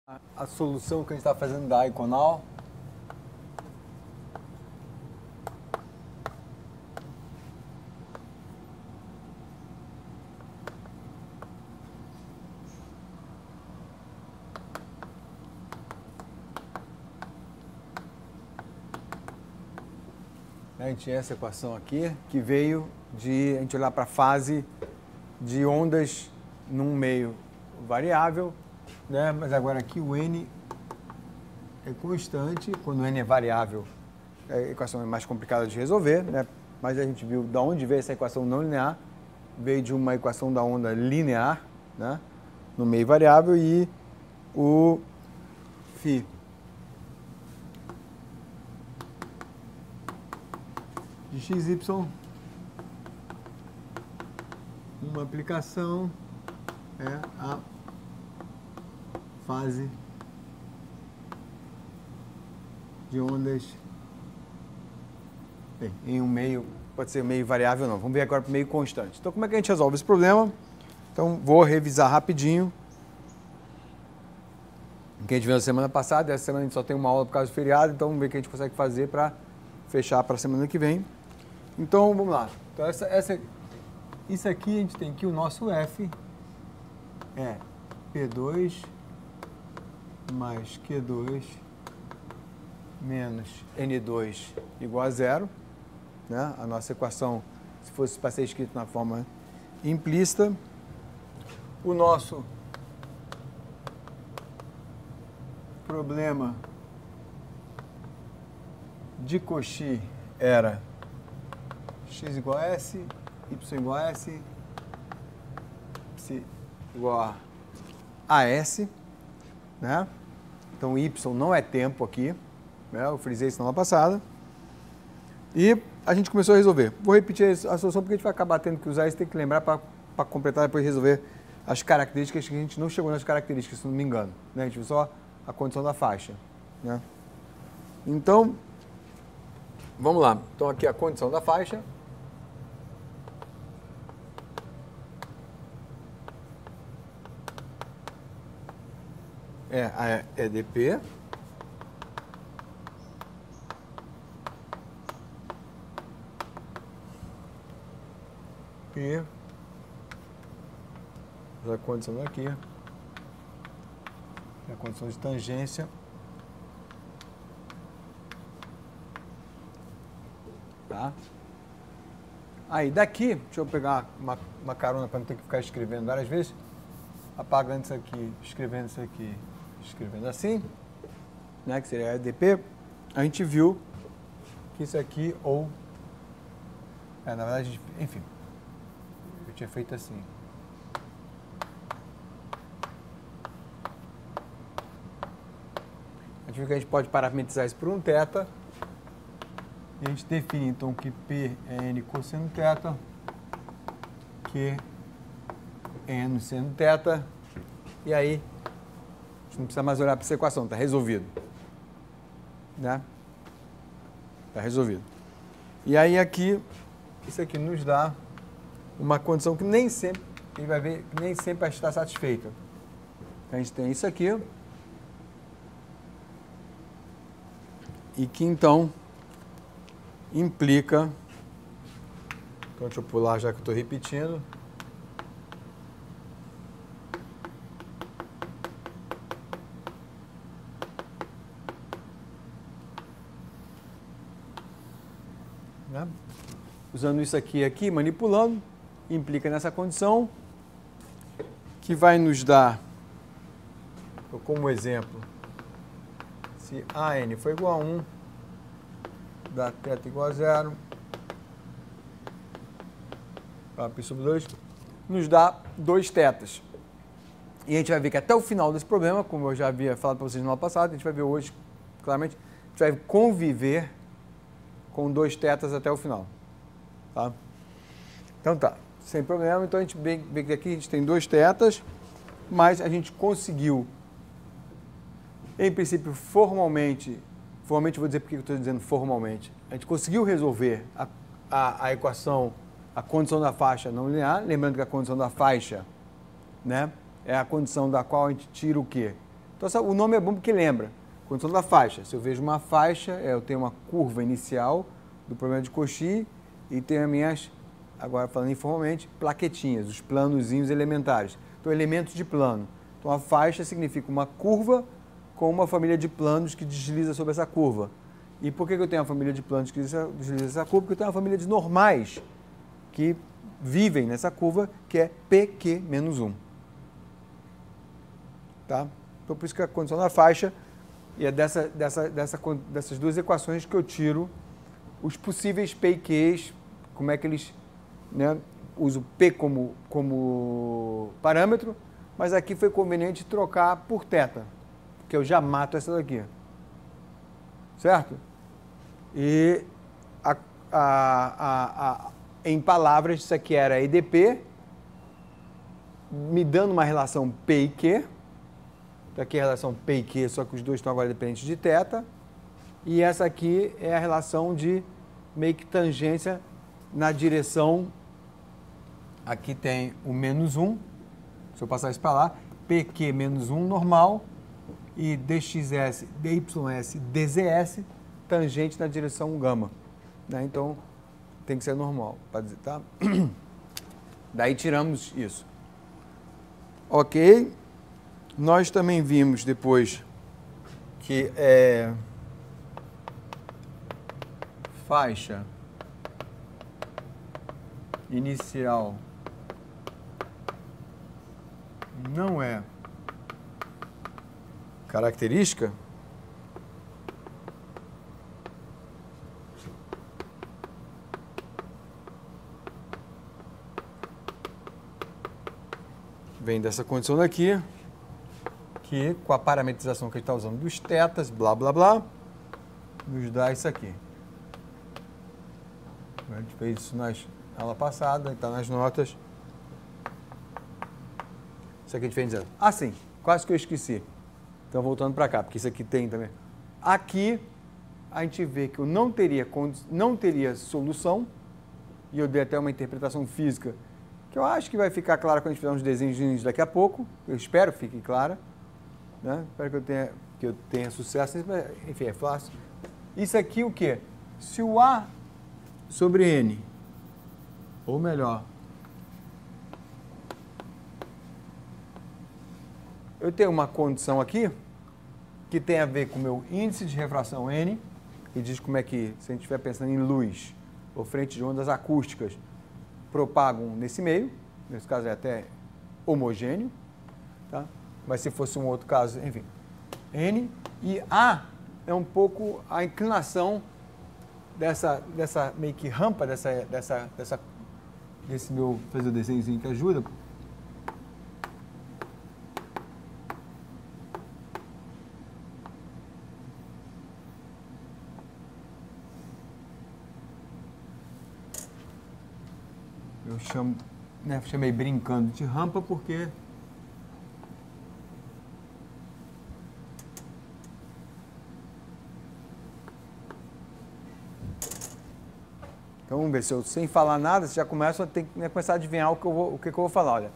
A solução que a gente está fazendo da Iconal. A gente tinha essa equação aqui, que veio de a gente olhar para a fase de ondas num meio variável, né? Mas agora aqui o n é constante, quando o n é variável, a equação é mais complicada de resolver, né? Mas a gente viu de onde veio essa equação não linear, veio de uma equação da onda linear, né? No meio variável, e o φ de xy, uma aplicação é a fase de ondas em um meio, pode ser meio variável ou não. Vamos ver agora para o meio constante. Então, como é que a gente resolve esse problema? Então, vou revisar rapidinho o que a gente viu na semana passada. Essa semana a gente só tem uma aula por causa do feriado, então vamos ver o que a gente consegue fazer para fechar para a semana que vem. Então, vamos lá. Então, isso aqui a gente tem que o nosso F é P2 mais Q2 menos N2 igual a zero, né? A nossa equação, se fosse para ser escrito na forma implícita. O nosso problema de Cauchy era x igual a S, y igual a S, psi igual a S, né? Então, y não é tempo aqui, né? Eu frisei isso na aula passada. E a gente começou a resolver. Vou repetir a solução porque a gente vai acabar tendo que usar isso, tem que lembrar para completar e depois resolver as características, que a gente não chegou nas características, se não me engano, né? A gente viu só a condição da faixa, né? Então, vamos lá. Então, aqui a condição da faixa. É a EDP. E a condição daqui é a condição de tangência. Tá? Aí daqui, deixa eu pegar uma carona para não ter que ficar escrevendo várias vezes. Apagando isso aqui, escrevendo isso aqui, escrevendo assim, né, que seria a EDP, a gente viu que isso aqui, na verdade, enfim, eu tinha feito assim. A gente viu que a gente pode parametrizar isso por um θ, e a gente define então que P é N cosseno θ, Q N seno θ, e aí a gente não precisa mais olhar para essa equação, está resolvido, né? Está resolvido. E aí aqui, isso aqui nos dá uma condição que nem sempre, a gente vai ver que nem sempre está satisfeita. A gente tem isso aqui, e que então implica, então deixa eu pular já que eu estou repetindo, né? Usando isso aqui, manipulando, implica nessa condição, que vai nos dar, como exemplo, se AN for igual a 1, dá θ igual a 0, para π sobre 2, nos dá 2 θs. E a gente vai ver que até o final desse problema, como eu já havia falado para vocês no ano passado, a gente vai ver hoje, claramente, a gente vai conviver com 2 θs até o final. Tá? Então tá, sem problema. Então a gente vê que aqui a gente tem 2 θs, mas a gente conseguiu, em princípio, formalmente vou dizer porque eu estou dizendo formalmente, a gente conseguiu resolver a equação, a condição da faixa não linear, lembrando que a condição da faixa, né, é a condição da qual a gente tira o quê? Então, o nome é bom porque lembra. Condição da faixa. Se eu vejo uma faixa, eu tenho uma curva inicial do problema de Cauchy e tenho as minhas, agora falando informalmente, plaquetinhas, os planozinhos elementares. Então, elementos de plano. Então, a faixa significa uma curva com uma família de planos que desliza sobre essa curva. E por que eu tenho uma família de planos que desliza essa curva? Porque eu tenho uma família de normais que vivem nessa curva, que é PQ menos 1. Tá? Então, por isso que a condição da faixa, e é dessas duas equações que eu tiro os possíveis P e Qs, como é que eles, né, uso P como parâmetro, mas aqui foi conveniente trocar por θ, porque eu já mato essa daqui. Certo? E em palavras, isso aqui era EDP, me dando uma relação P e Q. Aqui é a relação P e Q, só que os dois estão agora dependentes de θ. E essa aqui é a relação de meio que tangência na direção. Aqui tem o menos 1. Se eu passar isso para lá, PQ menos 1 normal e dxs, dys, dzs tangente na direção gama. Né? Então, tem que ser normal, para dizer, tá? Daí tiramos isso. Ok. Nós também vimos depois que faixa inicial não é característica. Vem dessa condição daqui, que com a parametrização que a gente está usando dos tetas, blá, blá, blá, nos dá isso aqui. A gente fez isso na aula passada, está nas notas. Isso aqui a gente fez dizendo. Ah, sim, quase que eu esqueci. Então, voltando para cá, porque isso aqui tem também. Aqui, a gente vê que eu não teria solução, e eu dei até uma interpretação física, que eu acho que vai ficar clara quando a gente fizer uns desenhos daqui a pouco. Eu espero que fique clara. Né? Espero que eu tenha sucesso. Enfim, é fácil. Isso aqui o quê? Se o A sobre N, ou melhor, eu tenho uma condição aqui que tem a ver com o meu índice de refração N, e diz como é que, se a gente estiver pensando em luz, ou frente de ondas acústicas, propagam nesse meio, nesse caso é até homogêneo, tá? Mas se fosse um outro caso, enfim, N, e A é um pouco a inclinação dessa meio que rampa, desse meu, fazer o desenhozinho que ajuda. Eu chamo, né, chamei brincando de rampa porque então vamos ver, se eu sem falar nada, você já começa a ter que começar a adivinhar o que eu vou falar. Olha,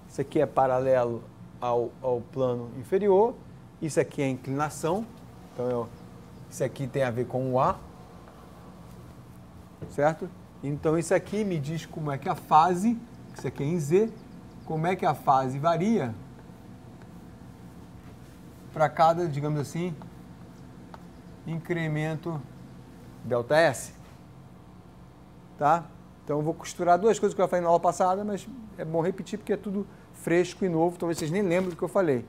isso aqui é paralelo ao plano inferior, isso aqui é inclinação, então isso aqui tem a ver com o A, certo? Então isso aqui me diz como é que a fase, isso aqui é em Z, como é que a fase varia para cada, digamos assim, incremento ΔS. Tá? Então eu vou costurar duas coisas que eu falei na aula passada, mas é bom repetir porque é tudo fresco e novo, talvez vocês nem lembrem do que eu falei.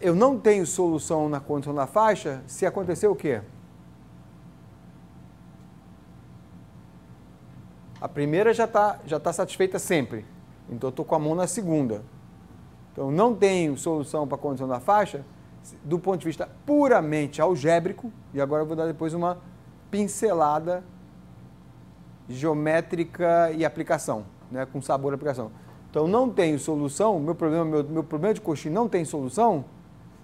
Eu não tenho solução na condição da faixa se acontecer o quê? A primeira já tá satisfeita sempre, então eu estou com a mão na segunda. Então não tenho solução para a condição da faixa do ponto de vista puramente algébrico, e agora eu vou dar depois uma pincelada geométrica e aplicação, né, com sabor à aplicação. Então não tenho solução, meu problema de Cauchy não tem solução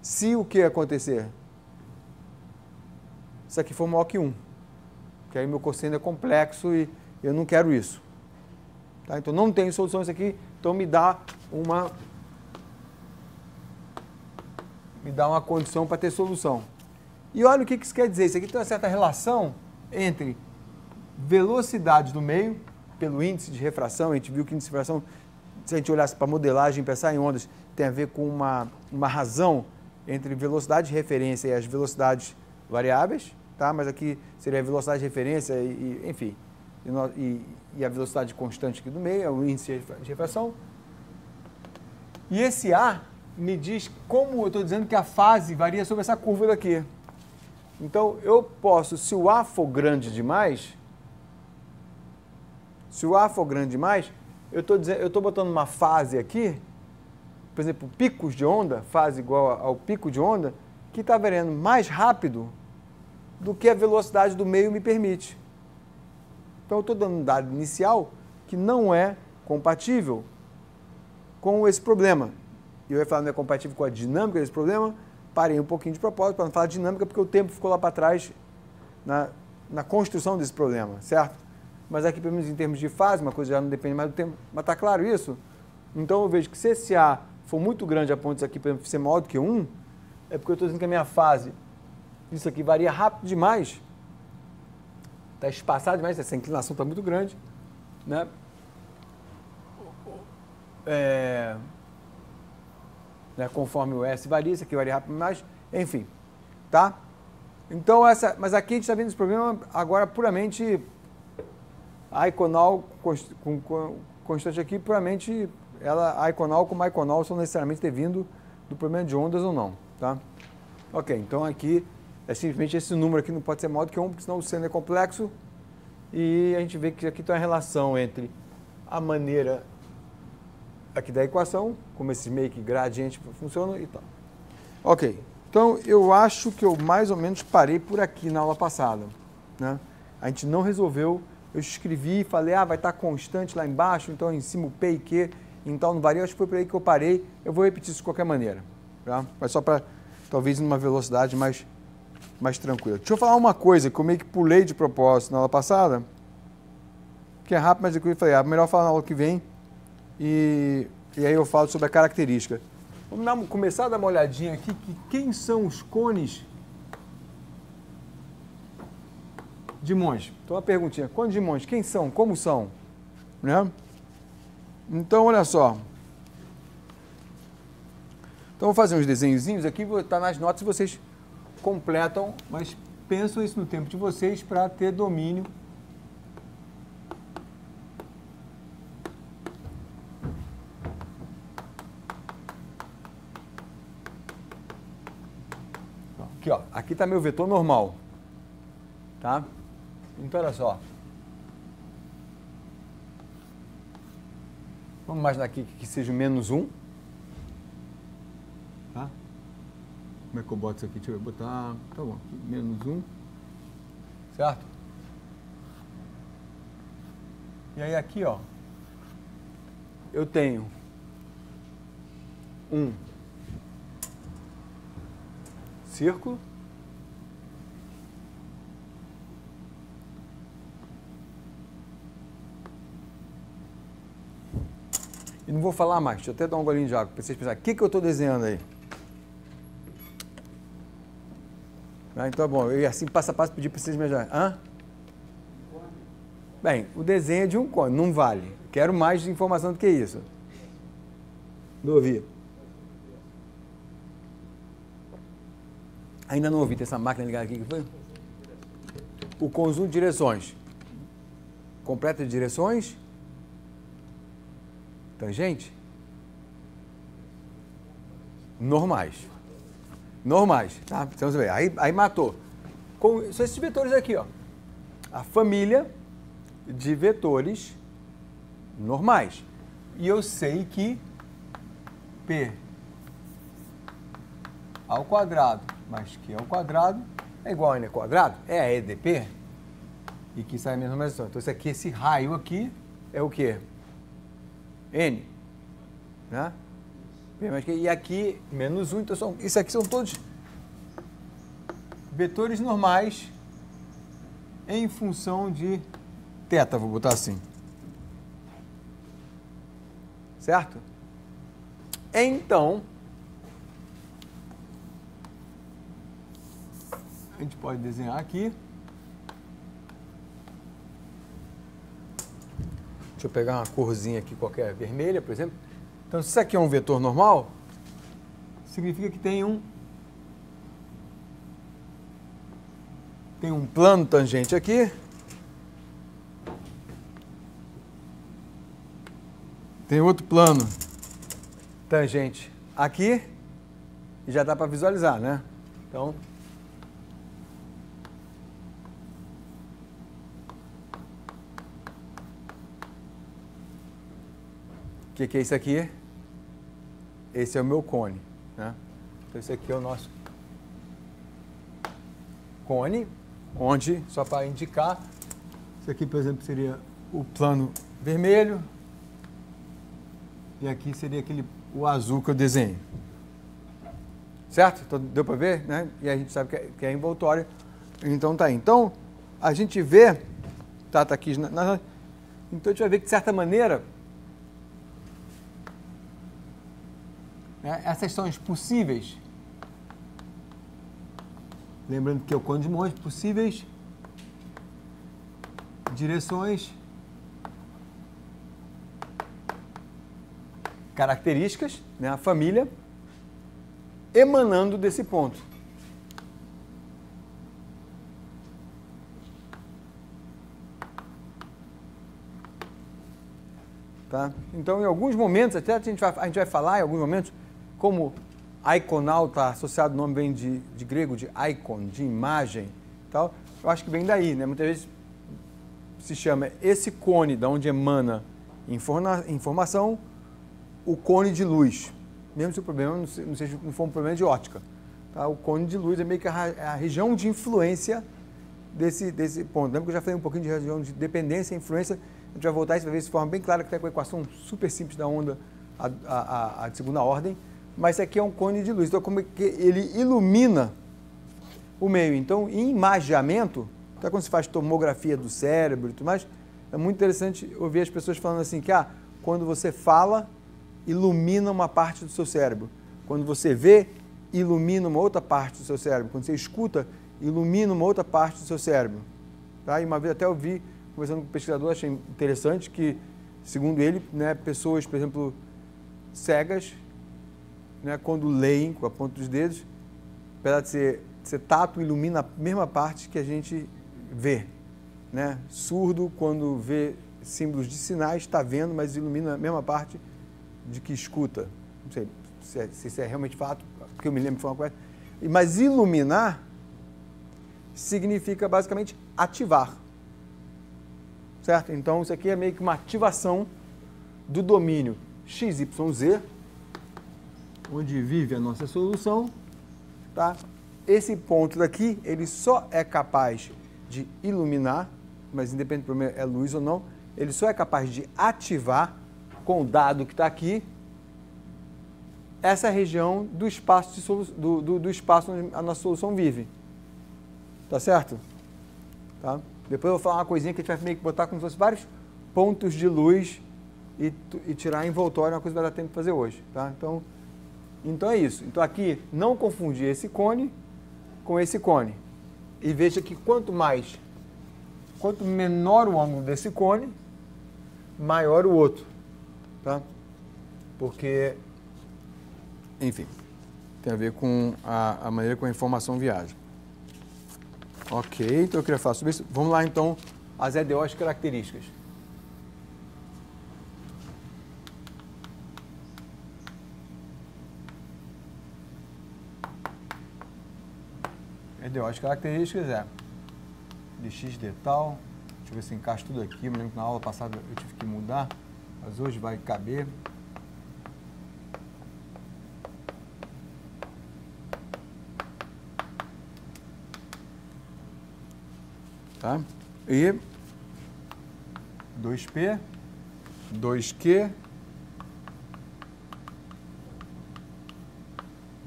se o que acontecer? Isso aqui for maior que 1, que aí meu cosseno é complexo e eu não quero isso. Tá? Então não tenho solução isso aqui, então me dá me dá uma condição para ter solução. E olha o que isso quer dizer. Isso aqui tem uma certa relação entre velocidade do meio, pelo índice de refração. A gente viu que o índice de refração, se a gente olhasse para a modelagem e pensar em ondas, tem a ver com uma razão entre velocidade de referência e as velocidades variáveis, tá? Mas aqui seria a velocidade de referência enfim, e a velocidade constante aqui do meio, é o índice de refração. E esse A me diz como eu estou dizendo que a fase varia sobre essa curva daqui. Então, eu posso, se o A for grande demais, eu estou botando uma fase aqui, por exemplo, picos de onda, fase igual ao pico de onda, que está variando mais rápido do que a velocidade do meio me permite. Então, eu estou dando um dado inicial que não é compatível com esse problema. Eu ia falar que não é compatível com a dinâmica desse problema, parei um pouquinho de propósito para não falar de dinâmica, porque o tempo ficou lá para trás na construção desse problema, certo? Mas aqui, pelo menos em termos de fase, uma coisa já não depende mais do tempo, mas está claro isso? Então eu vejo que se esse A for muito grande a ponto disso aqui, por exemplo, ser maior do que 1, é porque eu estou dizendo que a minha fase, isso aqui varia rápido demais, está espaçado demais, essa inclinação está muito grande, né? Conforme o S varia, isso aqui varia rápido demais, enfim, tá? Então, mas aqui a gente está vendo esse problema agora puramente aiconal, constante aqui, puramente ela, aiconal como aiconal, são necessariamente devindo do problema de ondas ou não, tá? Ok, então aqui é simplesmente esse número aqui não pode ser maior do que 1, porque senão o seno é complexo, e a gente vê que aqui tem uma relação entre a maneira aqui da equação, como esses meio que gradientes funcionam e tal. Ok, então eu acho que eu mais ou menos parei por aqui na aula passada, né? A gente não resolveu, eu escrevi e falei, vai estar constante lá embaixo, então em cima o P e Q, então não varia, acho que foi por aí que eu parei, eu vou repetir isso de qualquer maneira, tá? Mas só para, talvez, numa velocidade mais tranquila. Deixa eu falar uma coisa que eu meio que pulei de propósito na aula passada, que é rápido, mas eu falei, melhor falar na aula que vem, e aí eu falo sobre a característica. Vamos começar a dar uma olhadinha aqui, que quem são os cones de Monge? Então, uma perguntinha, cones de Monge, quem são, como são? Né? Então, olha só. Então, vou fazer uns desenhozinhos aqui, vou estar nas notas e vocês completam, mas pensam isso no tempo de vocês para ter domínio. Aqui, ó, aqui está meu vetor normal, tá? Então, olha só. Vamos imaginar aqui que seja o menos 1. Tá? Como é que eu boto isso aqui? Deixa eu botar... Tá bom, aqui, menos 1. Certo? E aí aqui, ó, eu tenho um círculo, e não vou falar mais, deixa eu até dar um golinho de água para vocês pensarem, o que eu estou desenhando aí? Então, bom, eu ia assim, passo a passo, pedir para vocês me ajudarem. Bem, o desenho é de um cone, não vale. Quero mais informação do que isso. Não ouvi. Ainda não ouvi, tem essa máquina ligada aqui, que foi? O conjunto de direções. Completa de direções. Tangente. Normais. Normais, tá? Então, você vê, aí matou. São esses vetores aqui, ó. A família de vetores normais. E eu sei que P ao quadrado mais Q ao quadrado é igual a N ao quadrado, é a EDP, e que sai a mesma numeração. Então, esse raio aqui é o quê? N, né? P mais Q, e aqui, menos 1, então isso aqui são todos vetores normais em função de θ, vou botar assim. Certo? Então, gente pode desenhar aqui. Deixa eu pegar uma corzinha aqui qualquer, vermelha, por exemplo. Então, se isso aqui é um vetor normal, significa que tem um plano tangente aqui. Tem outro plano tangente aqui. E já dá para visualizar, né? Então, o que é isso aqui? Esse é o meu cone, né? Então, esse aqui é o nosso cone, onde, só para indicar, isso aqui, por exemplo, seria o plano vermelho e aqui seria o azul que eu desenho. Certo? Então, deu para ver, né? E a gente sabe que é envoltório. Então, tá aí. Então, a gente vê, tá aqui, então a gente vai ver que, de certa maneira, né, essas são as possíveis, lembrando que é o cone de Monte, possíveis direções características, né, a família, emanando desse ponto. Tá? Então, em alguns momentos, até a gente vai falar, em alguns momentos, como iconal está associado, o nome vem de grego, de icon, de imagem, tal, eu acho que vem daí, né? Muitas vezes se chama esse cone, da onde emana informação, o cone de luz. Mesmo se o problema não for um problema de ótica. Tá? O cone de luz é meio que a região de influência desse ponto. Lembra que eu já falei um pouquinho de região de dependência e influência? A gente vai voltar isso, vai ver isso de forma bem clara, que está com a equação super simples da onda a de segunda ordem. Mas isso aqui é um cone de luz. Então, como é que ele ilumina o meio? Então, em imageamento, até quando se faz tomografia do cérebro e tudo mais, é muito interessante ouvir as pessoas falando assim que quando você fala, ilumina uma parte do seu cérebro. Quando você vê, ilumina uma outra parte do seu cérebro. Quando você escuta, ilumina uma outra parte do seu cérebro. Tá? E uma vez até eu vi, conversando com um pesquisador, achei interessante que, segundo ele, né, pessoas, por exemplo, cegas, né, quando leem com a ponta dos dedos, apesar de ser tato, ilumina a mesma parte que a gente vê. Né? Surdo, quando vê símbolos de sinais, está vendo, mas ilumina a mesma parte de que escuta. Não sei se isso é realmente fato, que eu me lembro de forma correta. Mas iluminar significa basicamente ativar. Certo? Então, isso aqui é meio que uma ativação do domínio XYZ, onde vive a nossa solução. Tá? Esse ponto daqui, ele só é capaz de iluminar, mas independente do problema é luz ou não, ele só é capaz de ativar, com o dado que está aqui, essa região do espaço, do espaço onde a nossa solução vive. Tá certo? Tá? Depois eu vou falar uma coisinha que a gente vai meio que botar como se fosse vários pontos de luz e tirar envoltório, uma coisa que vai dar tempo de fazer hoje. Tá? Então é isso. Então aqui, não confundir esse cone com esse cone. E veja que quanto menor o ângulo desse cone, maior o outro. Tá? Porque, enfim, tem a ver com a maneira como a informação viaja. Ok, então eu queria falar sobre isso. Vamos lá, então, as EDOs características. EDOs características é de x de tal. Deixa eu ver se encaixa tudo aqui. Me lembro que na aula passada eu tive que mudar, mas hoje vai caber. Tá? E 2P, 2Q,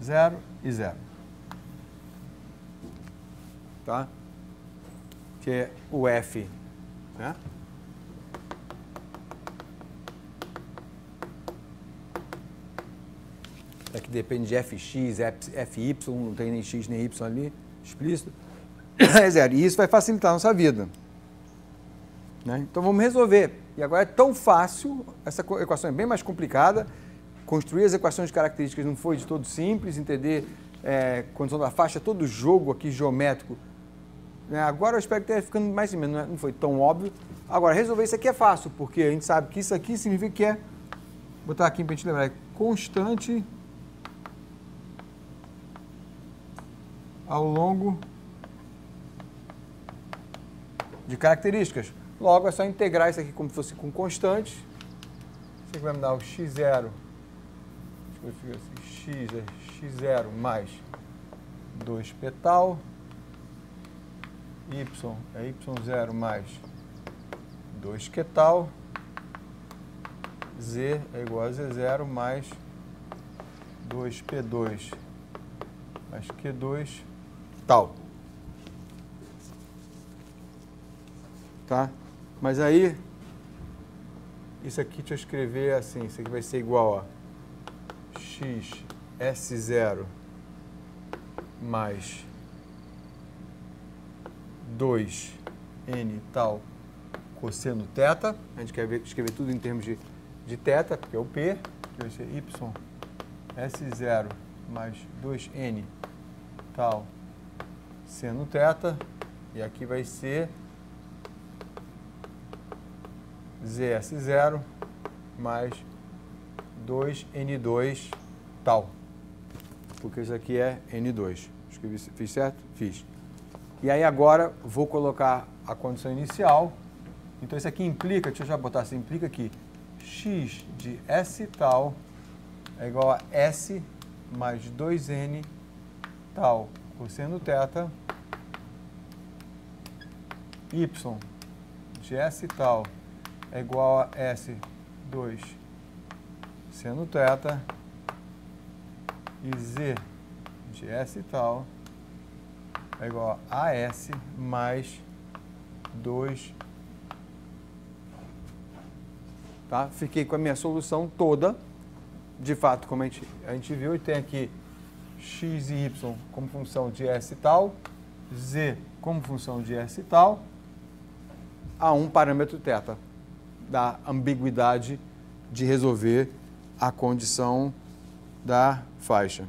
0 e 0. Tá? Que é o F, né? Aqui depende de Fx, Fy, não tem nem x nem y ali, explícito. é zero. E isso vai facilitar a nossa vida. Né? Então vamos resolver. E agora é tão fácil, essa equação é bem mais complicada. Construir as equações de características não foi de todo simples, entender condição da faixa, todo o jogo aqui geométrico. Né? Agora eu espero que esteja ficando mais ou menos, não foi tão óbvio. Agora, resolver isso aqui é fácil, porque a gente sabe que isso aqui significa que vou botar aqui para a gente lembrar, é constante ao longo de características. Logo, é só integrar isso aqui como se fosse com constantes. Isso aqui vai me dar o x0. X é x0 mais 2p tal. Y é y0 mais 2q tal. Z é igual a z0 mais 2p2 mais q2 tal. Tá? Mas aí, isso aqui, deixa eu escrever assim, isso aqui vai ser igual a x S0 mais 2n tal cosseno θ. A gente quer escrever tudo em termos de θ, porque é o P, que vai ser y S0 mais 2n tal seno θ. E aqui vai ser ZS0 mais 2n2 tal. Porque isso aqui é n2. Escrevi, fiz certo? Fiz. E aí agora vou colocar a condição inicial. Então isso aqui implica, deixa eu já botar assim, implica que x de S tal é igual a S mais 2n tal cosseno θ. Y de S tal é igual a S2 seno θ. E Z de S tal é igual a AS mais 2. Tá? Fiquei com a minha solução toda. De fato, como a gente viu, e tem aqui x e y como função de S tal, Z como função de S tal, a um parâmetro θ, da ambiguidade de resolver a condição da faixa.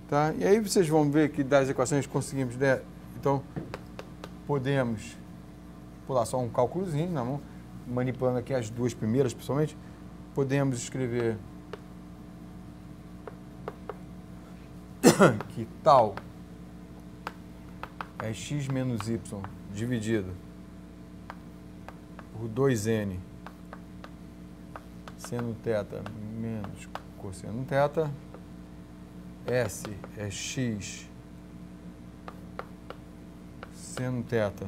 Tá? E aí vocês vão ver que das equações conseguimos, né? Então, podemos pular só um cálculozinho na mão, manipulando aqui as duas primeiras, principalmente. Podemos escrever que tal é x menos y dividido por 2n seno θ menos cosseno θ. S é x seno θ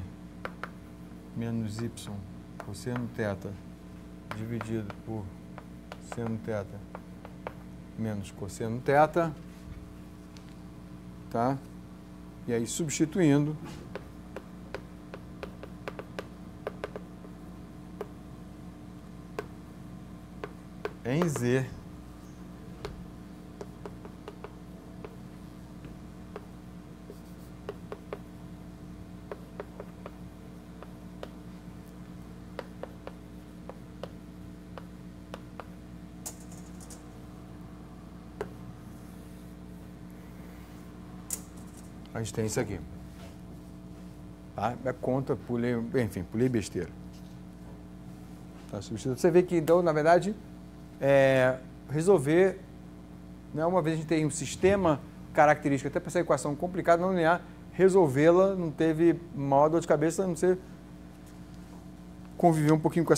menos y cosseno θ dividido por seno θ menos cosseno θ. Tá? E aí, substituindo, em Z, a gente tem isso aqui. Tá? É conta, pulei, enfim, pulei besteira. Tá, substituindo. Você vê que, então, na verdade, resolver, né, uma vez a gente tem um sistema característico, até para essa equação complicada, não linear, resolvê-la não teve maior dor de cabeça, a não ser conviver um pouquinho com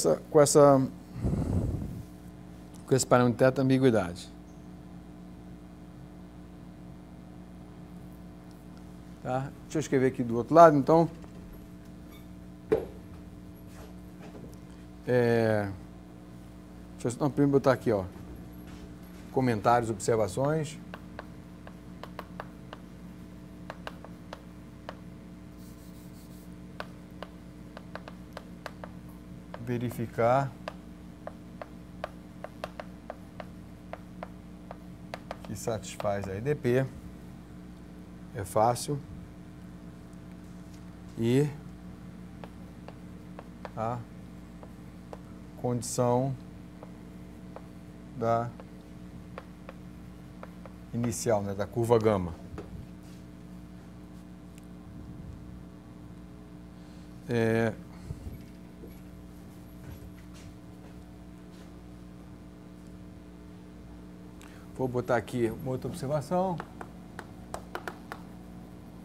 esse parâmetro de ambiguidade. Tá? Deixa eu escrever aqui do outro lado, então. Deixa eu primeiro botar aqui, ó, comentários, observações. verificar que satisfaz a EDP. É fácil. E a condição da inicial, né, da curva gama. Vou botar aqui uma outra observação.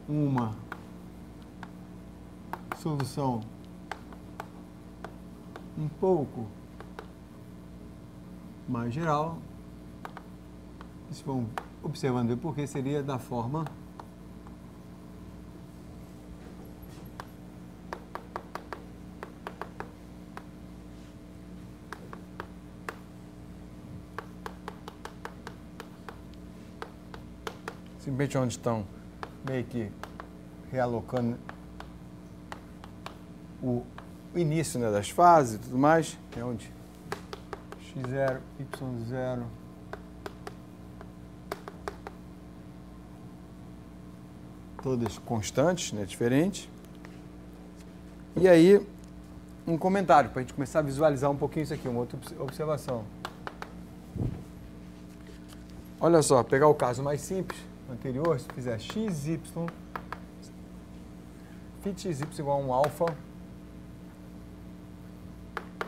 Uma solução um pouco mais geral. Vocês vão observando porque seria da forma simplesmente onde estão meio que realocando o início, né, das fases e tudo mais, é onde x0, y0 todas constantes, né, diferentes. E aí, um comentário, para a gente começar a visualizar um pouquinho isso aqui, uma outra observação. Olha só, pegar o caso mais simples, anterior, se fizer x, y, φ x, y igual a um alfa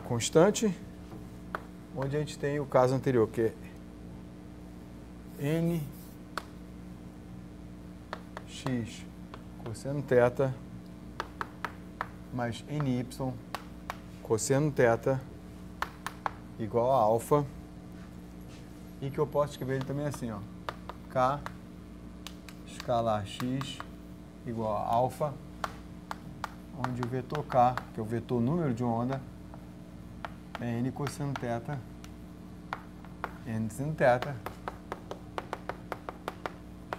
constante, onde a gente tem o caso anterior, que é n x cosseno θ mais ny cosseno θ igual a alfa, e que eu posso escrever ele também assim, ó, k escalar x igual a alfa, onde o vetor k, que é o vetor número de onda, é n cosseno θ, n sin θ.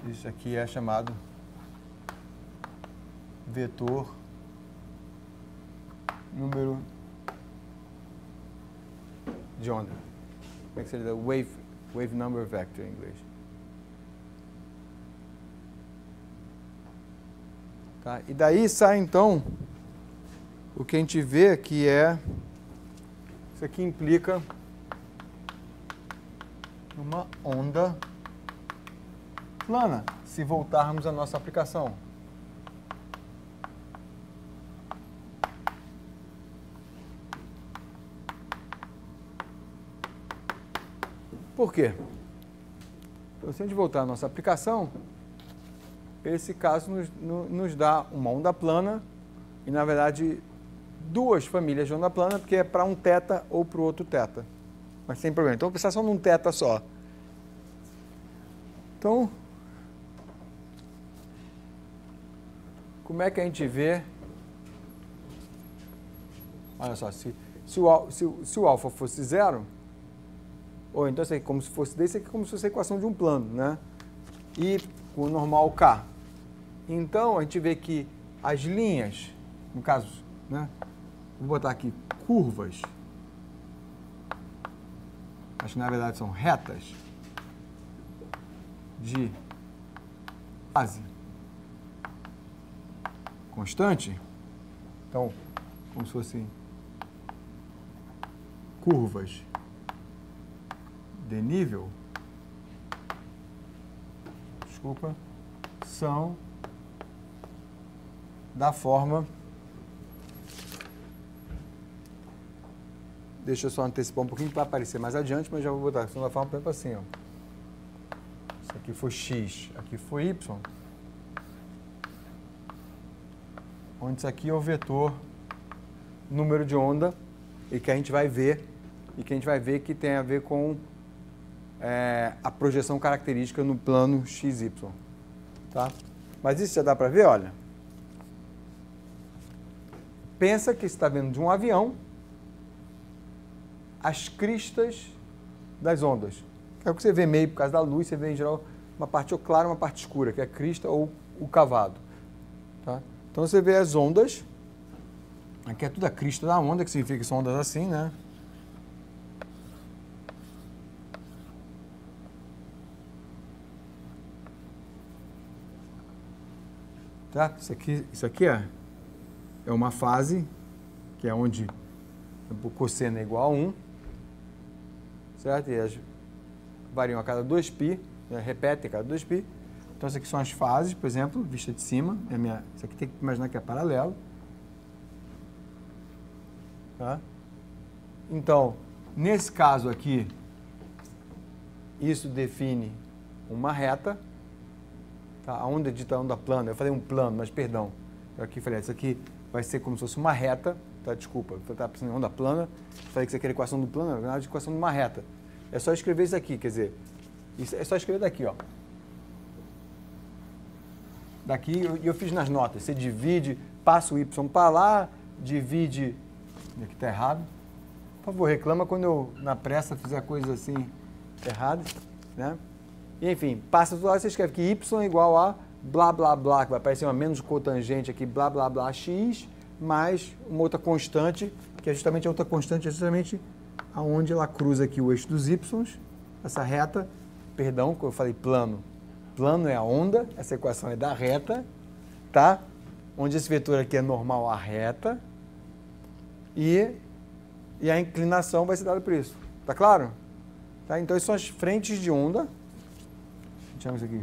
Isso aqui é chamado vetor número de onda. Como é que seria? Wave number vector em inglês. Tá? E daí sai, então, o que a gente vê que é... Isso aqui implica uma onda plana, se voltarmos à nossa aplicação. Por quê? Então, se a gente voltar à nossa aplicação, esse caso nos dá uma onda plana e, na verdade, duas famílias de onda plana, porque é para um θ ou para o outro θ. Mas sem problema. Então, vou pensar só num θ só. Então, como é que a gente vê? Olha só, se o alfa fosse zero, ou então isso aqui como se fosse desse aqui, como se fosse a equação de um plano, né? E com o normal k. Então, a gente vê que as linhas, no caso, né? Vou botar aqui curvas, acho que na verdade são retas, de fase constante. Então, como se fossem curvas de nível, desculpa, são da forma, deixa eu só antecipar um pouquinho para aparecer mais adiante, mas já vou botar, são da forma, por exemplo, assim, ó. Isso aqui foi x, aqui foi y, onde isso aqui é o vetor número de onda, e que a gente vai ver, que tem a ver com a projeção característica no plano XY. Tá? Mas isso já dá para ver, olha. Pensa que você está vendo de um avião as cristas das ondas. É o que você vê meio por causa da luz, você vê em geral uma parte clara e uma parte escura, que é a crista ou o cavado. Tá? Então você vê as ondas Aqui é tudo a crista da onda, que significa que são ondas assim, né? Tá? Isso aqui é uma fase, que é onde o cosseno é igual a 1, certo? E elas variam a cada 2π, né? Repetem a cada 2π. Então, essas aqui são as fases, por exemplo, vista de cima. Isso aqui tem que imaginar que é paralelo. Tá? Então, nesse caso aqui, isso define uma reta. Tá? A onda dita onda plana, eu falei um plano, mas perdão. Eu aqui falei, isso aqui vai ser como se fosse uma reta, tá? Desculpa, eu estava pensando em onda plana, falei que isso aqui era equação do plano, na verdade, equação de uma reta. É só escrever isso aqui, quer dizer, isso é só escrever daqui, ó. Daqui, eu fiz nas notas, você divide, passa o y para lá, divide, aqui está errado. Por favor, reclama quando eu, na pressa, fizer coisas assim erradas, né? E, enfim, passa do lado, você escreve que y é igual a blá, blá, blá, que vai aparecer uma menos cotangente aqui, blá, blá, blá, x, mais uma outra constante, que é justamente a outra constante, é justamente aonde ela cruza aqui o eixo dos y, essa reta, perdão, que eu falei plano. Plano é a onda, essa equação é da reta, tá? Onde esse vetor aqui é normal à reta, e a inclinação vai ser dada por isso. Tá claro? Tá? Então, essas são as frentes de onda. Chama isso aqui.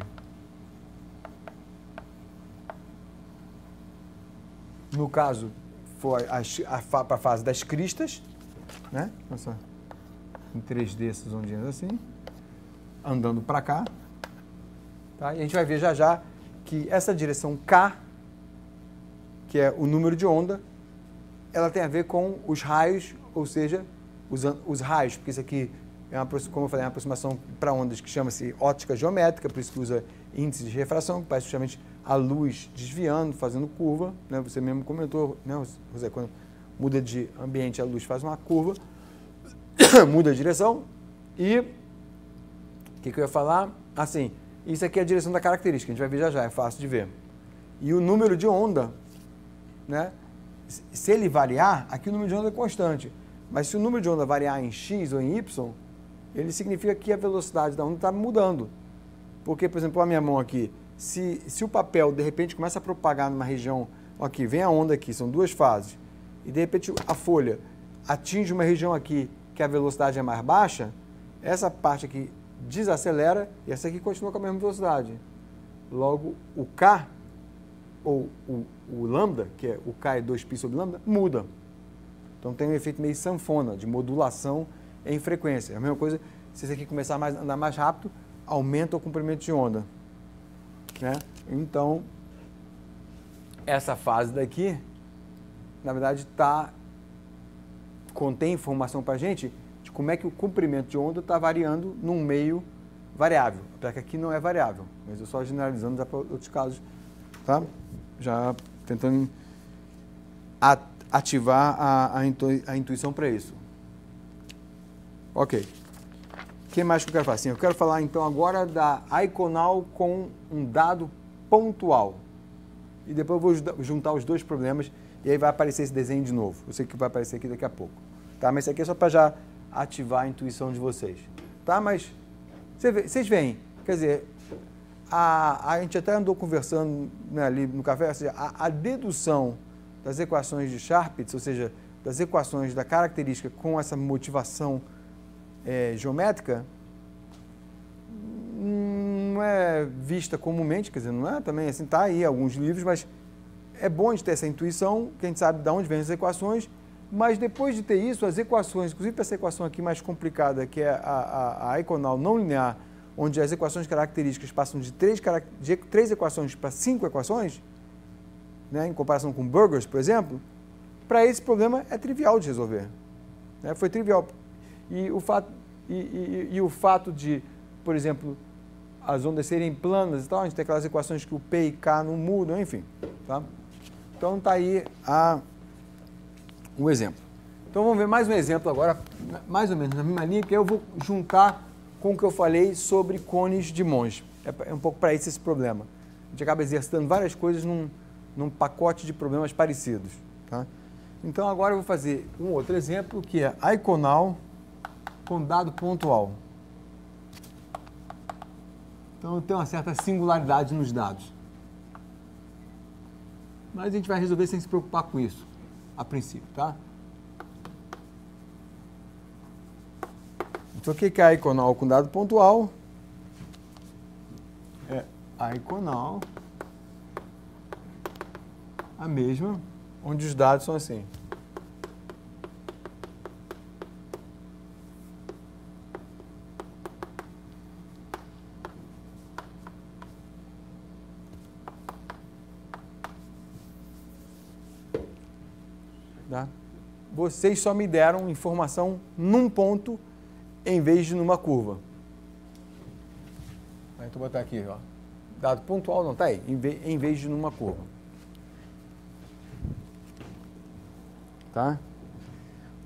No caso, foi para a fase das cristas, né? Nossa, em 3D essas ondinhas assim, andando para cá. Tá? E a gente vai ver já já que essa direção K, que é o número de onda, ela tem a ver com os raios, ou seja, os raios, porque isso aqui é como eu falei, uma aproximação para ondas que chama-se ótica geométrica, por isso que usa índice de refração, que parece justamente a luz desviando, fazendo curva, né? Você mesmo comentou, né, José, quando muda de ambiente, a luz faz uma curva, muda a direção, e o que eu ia falar? Assim, isso aqui é a direção da característica, a gente vai ver já já, é fácil de ver. E o número de onda, né? Se ele variar, aqui o número de onda é constante, mas se o número de onda variar em x ou em y, ele significa que a velocidade da onda está mudando. Porque, por exemplo, a minha mão aqui, se o papel, de repente, começa a propagar numa região, aqui, vem a onda aqui, são duas fases, e de repente a folha atinge uma região aqui que a velocidade é mais baixa, essa parte aqui desacelera e essa aqui continua com a mesma velocidade. Logo, o K, ou o lambda, que é o K é 2π sobre lambda, muda. Então tem um efeito meio sanfona, de modulação em frequência. É a mesma coisa, se esse aqui começar a andar mais rápido, aumenta o comprimento de onda. Né? Então, essa fase daqui, na verdade, contém informação para a gente de como é que o comprimento de onda está variando num meio variável. Apesar que aqui não é variável, mas eu só generalizando já para outros casos, tá? Já tentando ativar a intuição para isso. Ok. O que mais que eu quero falar? Sim, eu quero falar então agora da Aikonal com um dado pontual. E depois eu vou juntar os dois problemas e aí vai aparecer esse desenho de novo. Eu sei que vai aparecer aqui daqui a pouco. Tá? Mas isso aqui é só para já ativar a intuição de vocês. Tá? Mas vocês veem, quer dizer, a gente até andou conversando, né, ali no café, ou seja, a dedução das equações de Sharpitz, ou seja, das equações da característica com essa motivação geométrica, não é vista comumente, quer dizer, não é também assim, está aí alguns livros, mas é bom a gente ter essa intuição, que a gente sabe de onde vêm as equações, mas depois de ter isso, as equações, inclusive essa equação aqui mais complicada, que é a Aikonal não linear, onde as equações características passam de 3 equações para 5 equações, né, em comparação com Burgers, por exemplo, para esse problema é trivial de resolver. Né? Foi trivial. E o fato de, por exemplo, as ondas serem planas e tal, a gente tem aquelas equações que o P e K não mudam, enfim. Tá? Então está aí um exemplo. Então vamos ver mais um exemplo agora, mais ou menos na mesma linha, que eu vou juntar com o que eu falei sobre cones de Monge. É um pouco para esse problema. A gente acaba exercitando várias coisas num pacote de problemas parecidos. Tá? Então agora eu vou fazer um outro exemplo, que é iconal com dado pontual. Então eu tenho uma certa singularidade nos dados. Mas a gente vai resolver sem se preocupar com isso, a princípio, tá? Então o que é a iconal com dado pontual? É a iconal, a mesma, onde os dados são assim. Tá? Vocês só me deram informação num ponto em vez de numa curva. Então vou botar aqui, ó. Dado pontual não está aí, em vez de numa curva. Tá?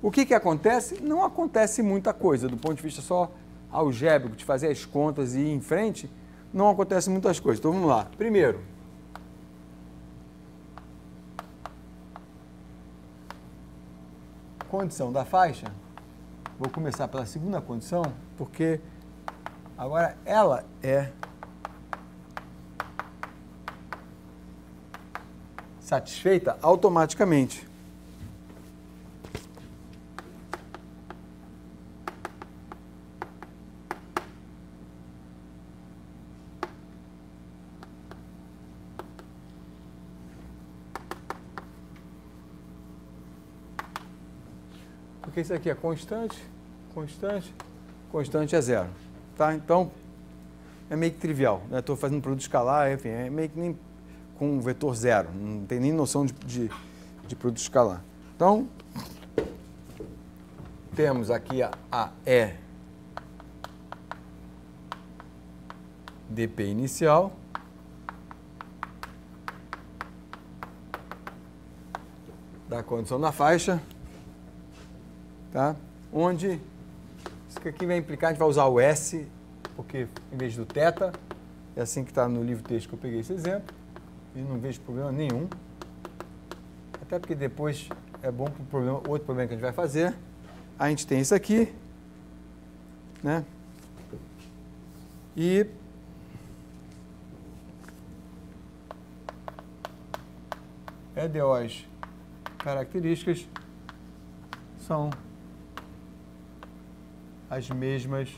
O que acontece? Não acontece muita coisa, do ponto de vista só algébrico, de fazer as contas e ir em frente, não acontece muitas coisas. Então vamos lá. Primeiro, condição da faixa. Vou começar pela segunda condição, porque agora ela é satisfeita automaticamente. Porque isso aqui é constante, constante, constante é zero. Tá? Então, é meio que trivial. Estou fazendo produto escalar, enfim, é meio que nem com um vetor zero. Não tem nem noção de produto escalar. Então, temos aqui a E dp inicial da condição da faixa. Tá? Onde isso aqui vai implicar, a gente vai usar o S, porque em vez do θ, é assim que está no livro texto que eu peguei esse exemplo, e não vejo problema nenhum. Até porque depois é bom para o problema, outro problema que a gente vai fazer. A gente tem isso aqui, né? E EDOs características são as mesmas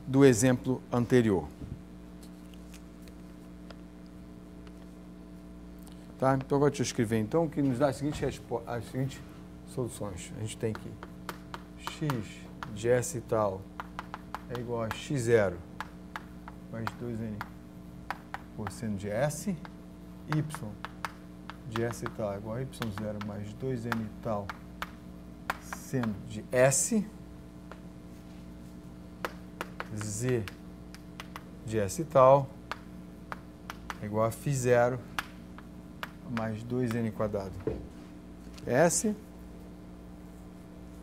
do exemplo anterior. Tá? Então, agora deixa eu escrever, então, que nos dá as seguintes soluções. A gente tem que x de S e tal é igual a x0 mais 2n cosseno de S, y de S e tal é igual a y0 mais 2n e tal seno de S, z de S e tal é igual a φ0 mais 2n quadrado S,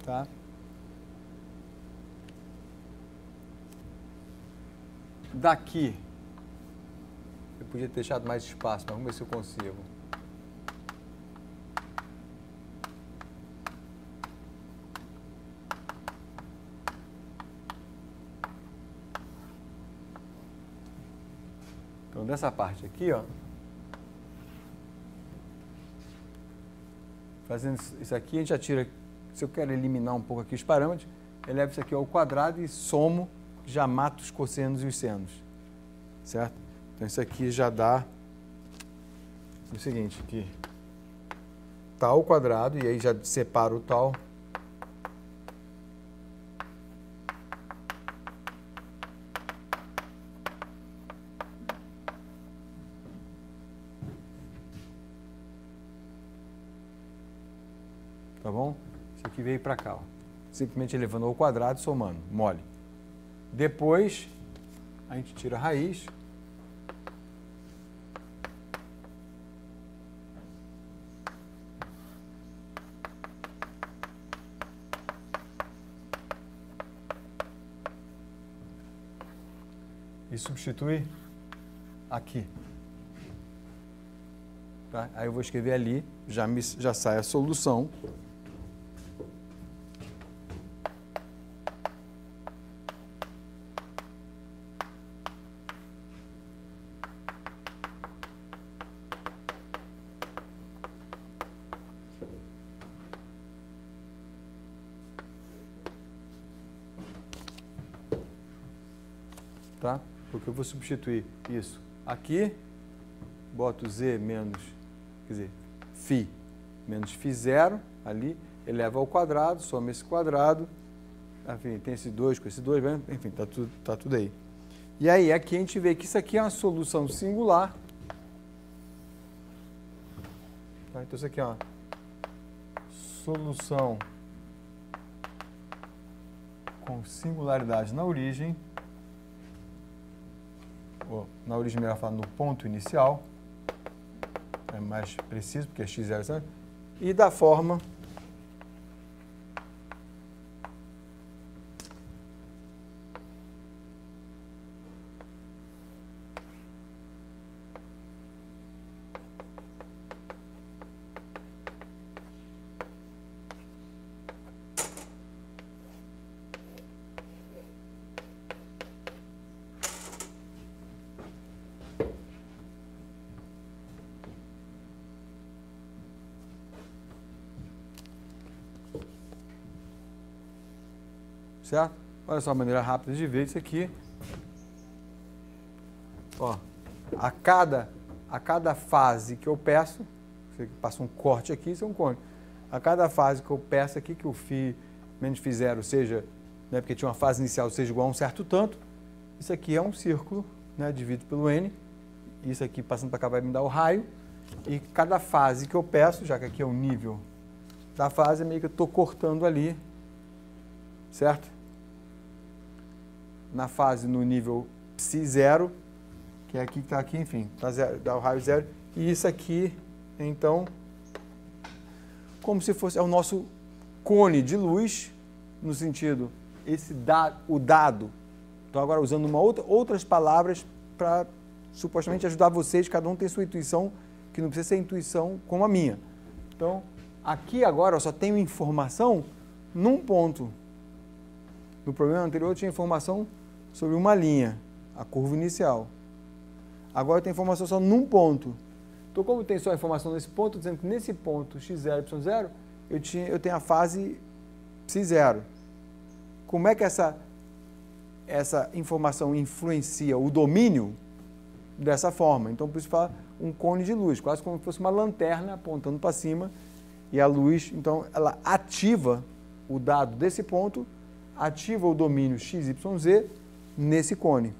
tá? Daqui, eu podia ter deixado mais espaço, mas vamos ver se eu consigo. Então, dessa parte aqui, ó, fazendo isso aqui, a gente já tira, se eu quero eliminar um pouco aqui os parâmetros, eu levo isso aqui ao quadrado e somo, já mato os cossenos e os senos, certo? Então, isso aqui já dá o seguinte, aqui, tal ao quadrado, e aí já separo o tal. Tá bom? Isso aqui veio para cá, ó. Simplesmente elevando ao quadrado e somando, mole. Depois, a gente tira a raiz. E substitui aqui. Tá? Aí eu vou escrever ali, já sai a solução. Tá? Porque eu vou substituir isso aqui, boto z menos, quer dizer, φ menos φ0 ali, eleva ao quadrado, soma esse quadrado, enfim, tem esse 2 com esse 2, enfim, tá tudo aí. E aí aqui a gente vê que isso aqui é uma solução singular. Tá? Então isso aqui é uma solução com singularidade na origem. Na origem, melhor falar no ponto inicial, é mais preciso, porque é x0, e da forma certo? Olha só a maneira rápida de ver isso aqui. Ó, a cada fase que eu peço, você passa um corte aqui, isso é um cone. A cada fase que eu peço aqui, que o φ menos φ0 seja, né, porque tinha uma fase inicial, seja igual a um certo tanto, isso aqui é um círculo, né, dividido pelo n, isso aqui passando para cá vai me dar o raio, e cada fase que eu peço, já que aqui é o nível da fase, é meio que eu estou cortando ali, certo? Na fase no nível ψ0, que é aqui que está aqui, enfim, dá o raio 0. E isso aqui, então, como se fosse o nosso cone de luz, no sentido, o dado. Então, agora usando outras palavras para supostamente ajudar vocês, cada um tem sua intuição, que não precisa ser intuição como a minha. Então, aqui agora eu só tenho informação num ponto. No problema anterior eu tinha informação sobre uma linha, a curva inicial. Agora eu tenho informação só num ponto. Então, como tem só informação nesse ponto, dizendo que nesse ponto x0, y0, eu tenho a fase ψ0. Como é que essa informação influencia o domínio? Dessa forma. Então, por isso fala um cone de luz, quase como se fosse uma lanterna apontando para cima, e a luz, então, ela ativa o dado desse ponto, ativa o domínio x, y, z nesse cone.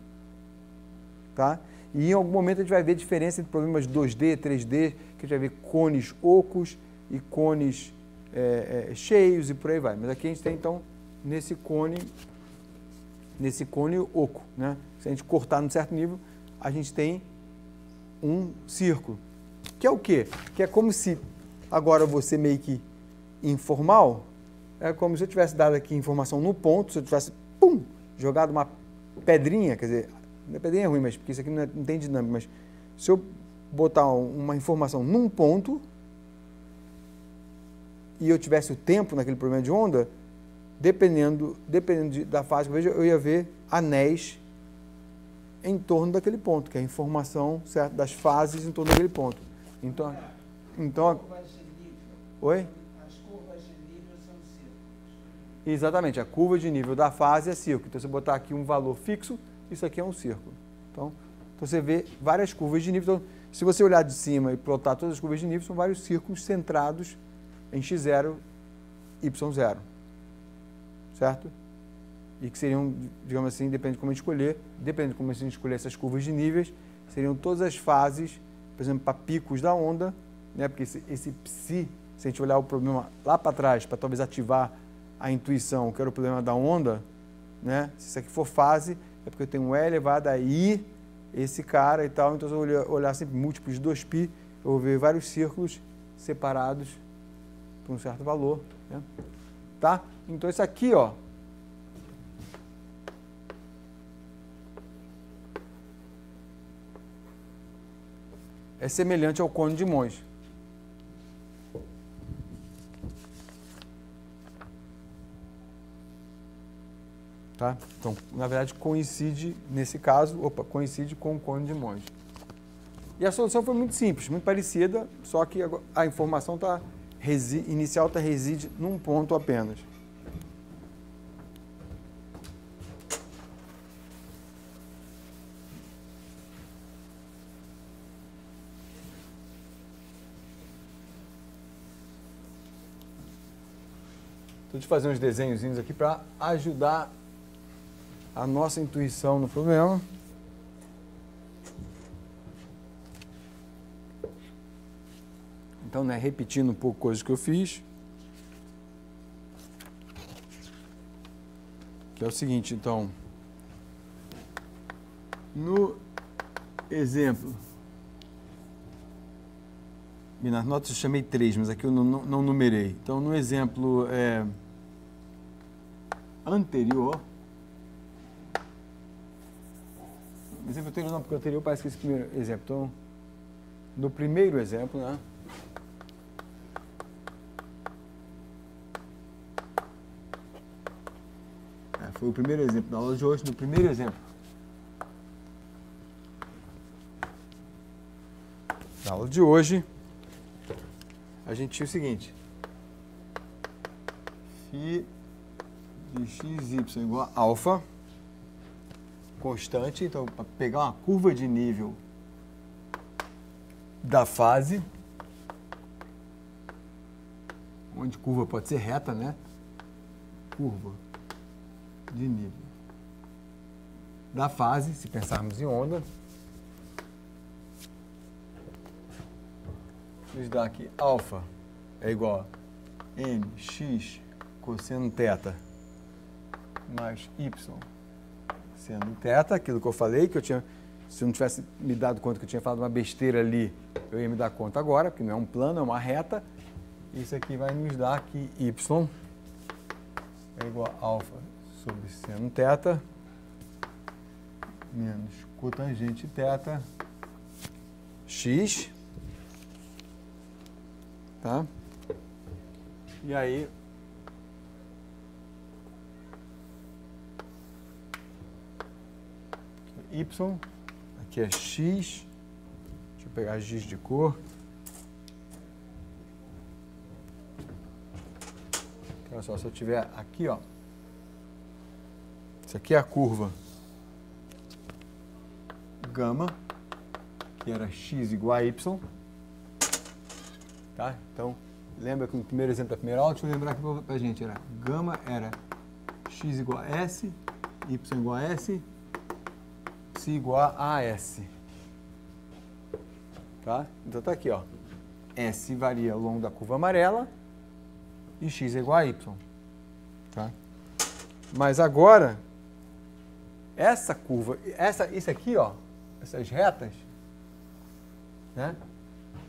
Tá? E em algum momento a gente vai ver diferença entre problemas 2D, 3D, que a gente vai ver cones ocos e cones cheios e por aí vai. Mas aqui a gente tem, então, nesse cone oco. Né? Se a gente cortar num certo nível, a gente tem um círculo. Que é o quê? Que é como se, agora você meio que informal, é como se eu tivesse dado aqui informação no ponto, se eu tivesse, jogado uma pedrinha, quer dizer, não é pedrinha ruim, mas porque isso aqui não tem dinâmica, mas se eu botar uma informação num ponto e eu tivesse o tempo naquele problema de onda, dependendo da fase que eu vejo, eu ia ver anéis em torno daquele ponto, que é a informação, certo, das fases em torno daquele ponto. Então oi? As curvas de nível são círculos. Exatamente, a curva de nível da fase é círculo. Então, se eu botar aqui um valor fixo, isso aqui é um círculo. Então você vê várias curvas de nível. Então, se você olhar de cima e plotar todas as curvas de nível, são vários círculos centrados em x0, y0. Certo? E que seriam, digamos assim, depende de como a gente escolher, depende de como a gente escolher essas curvas de níveis, seriam todas as fases, por exemplo, para picos da onda, né? Porque esse psi, se a gente olhar o problema lá para trás, para talvez ativar a intuição, que era o problema da onda, né? Se isso aqui for fase, é porque eu tenho um E elevado a I, esse cara e tal, então se eu olhar sempre múltiplos de 2π, eu vou ver vários círculos separados por um certo valor, né? Tá? Então isso aqui, ó, é semelhante ao côno de Monge. Tá? Então, na verdade, coincide, nesse caso, coincide com o côno de Monge. E a solução foi muito simples, muito parecida, só que a informação inicial reside num ponto apenas. Estou de fazer uns desenhozinhos aqui para ajudar a nossa intuição no problema. Então, né, repetindo um pouco coisas que eu fiz. Que é o seguinte, então. No exemplo. E nas notas eu chamei 3, mas aqui eu não numerei. Então, no exemplo anterior. Exemplo anterior não, porque o anterior parece que esse primeiro exemplo. Então, no primeiro exemplo, né? Foi o primeiro exemplo da aula de hoje. No primeiro exemplo da aula de hoje, a gente tinha o seguinte: φ de xy igual a alfa, constante. Então, para pegar uma curva de nível da fase, onde curva pode ser reta, né? Curva de nível da fase, se pensarmos em onda, nos dá aqui alfa é igual a mx cosseno θ mais y seno θ, aquilo que eu falei, que eu tinha, se eu não tivesse me dado conta que eu tinha falado uma besteira ali, eu ia me dar conta agora, porque não é um plano, é uma reta. Isso aqui vai nos dar que y é igual a alfa sobre seno θ menos cotangente θ x, tá? E aí y, aqui é x, deixa eu pegar giz de cor. Olha só, se eu tiver aqui, ó, isso aqui é a curva gama, que era x igual a y, tá? Então, lembra que no primeiro exemplo da primeira aula, deixa eu lembrar aqui pra gente, era gama era x igual a s, y igual a s, psi igual a s, tá? Então tá aqui, ó, s varia ao longo da curva amarela e x é igual a y, tá? Mas agora, essa curva, isso aqui, ó, essas retas, né?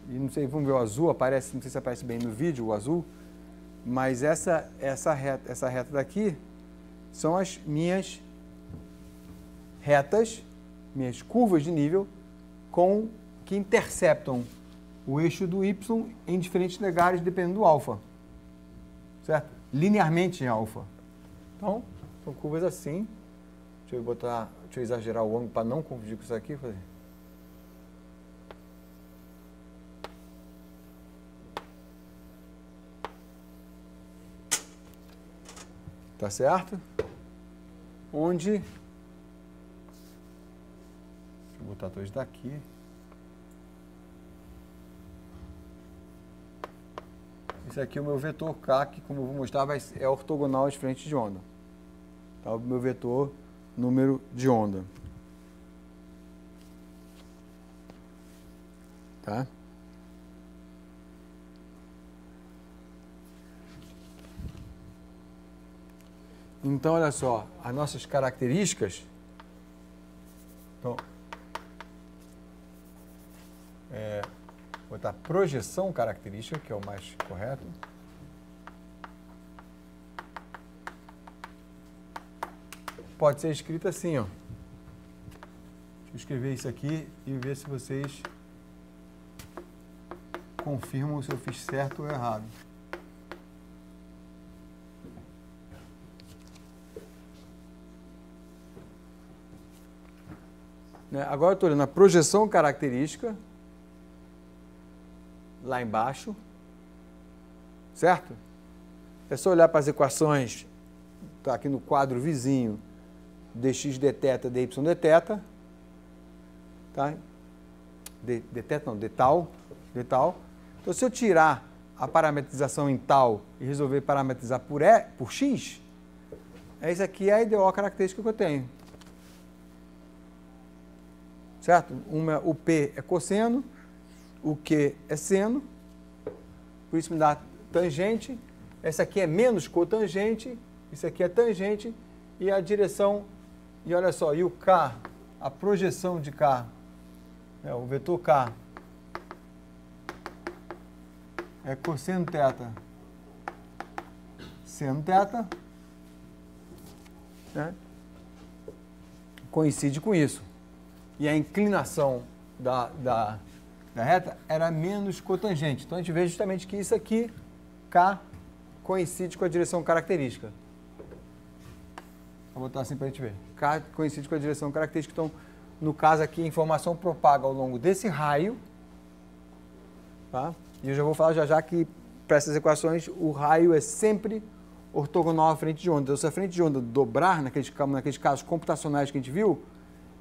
E não sei, vamos ver o azul, aparece, não sei se aparece bem no vídeo o azul, mas essa reta daqui são as minhas retas, minhas curvas de nível que interceptam o eixo do y em diferentes lugares dependendo do alfa, certo? Linearmente em alfa. Então, são curvas assim. Deixa eu exagerar o ângulo para não confundir com isso aqui. Tá certo? Onde... Deixa eu botar todos daqui. Esse aqui é o meu vetor K, que, como eu vou mostrar, é ortogonal às frentes de onda. Tá? O meu vetor número de onda. Tá? Então, olha só, as nossas características. Então, vou botar projeção característica, que é o mais correto. Pode ser escrito assim, ó. Deixa eu escrever isso aqui e ver se vocês confirmam se eu fiz certo ou errado. Agora eu estou olhando a projeção característica, lá embaixo, certo? É só olhar para as equações, está aqui no quadro vizinho, dx dθ, dy dθ, tá? Dθ não, dtal. Então, se eu tirar a parametrização em tal e resolver parametrizar por x, essa aqui é a IDO característica que eu tenho. Certo? O P é cosseno, o Q é seno, por isso me dá tangente, essa aqui é menos cotangente, isso aqui é tangente, e a direção, e olha só, e o K, a projeção de K, o vetor K, é cosseno θ, seno θ, né? Coincide com isso. E a inclinação da reta era menos cotangente. Então, a gente vê justamente que isso aqui, K, coincide com a direção característica. Vou botar assim para a gente ver. K coincide com a direção característica. Então, no caso aqui, a informação propaga ao longo desse raio. Tá? E eu já vou falar já que, para essas equações, o raio é sempre ortogonal à frente de onda. Então, se a frente de onda dobrar, naqueles casos computacionais que a gente viu,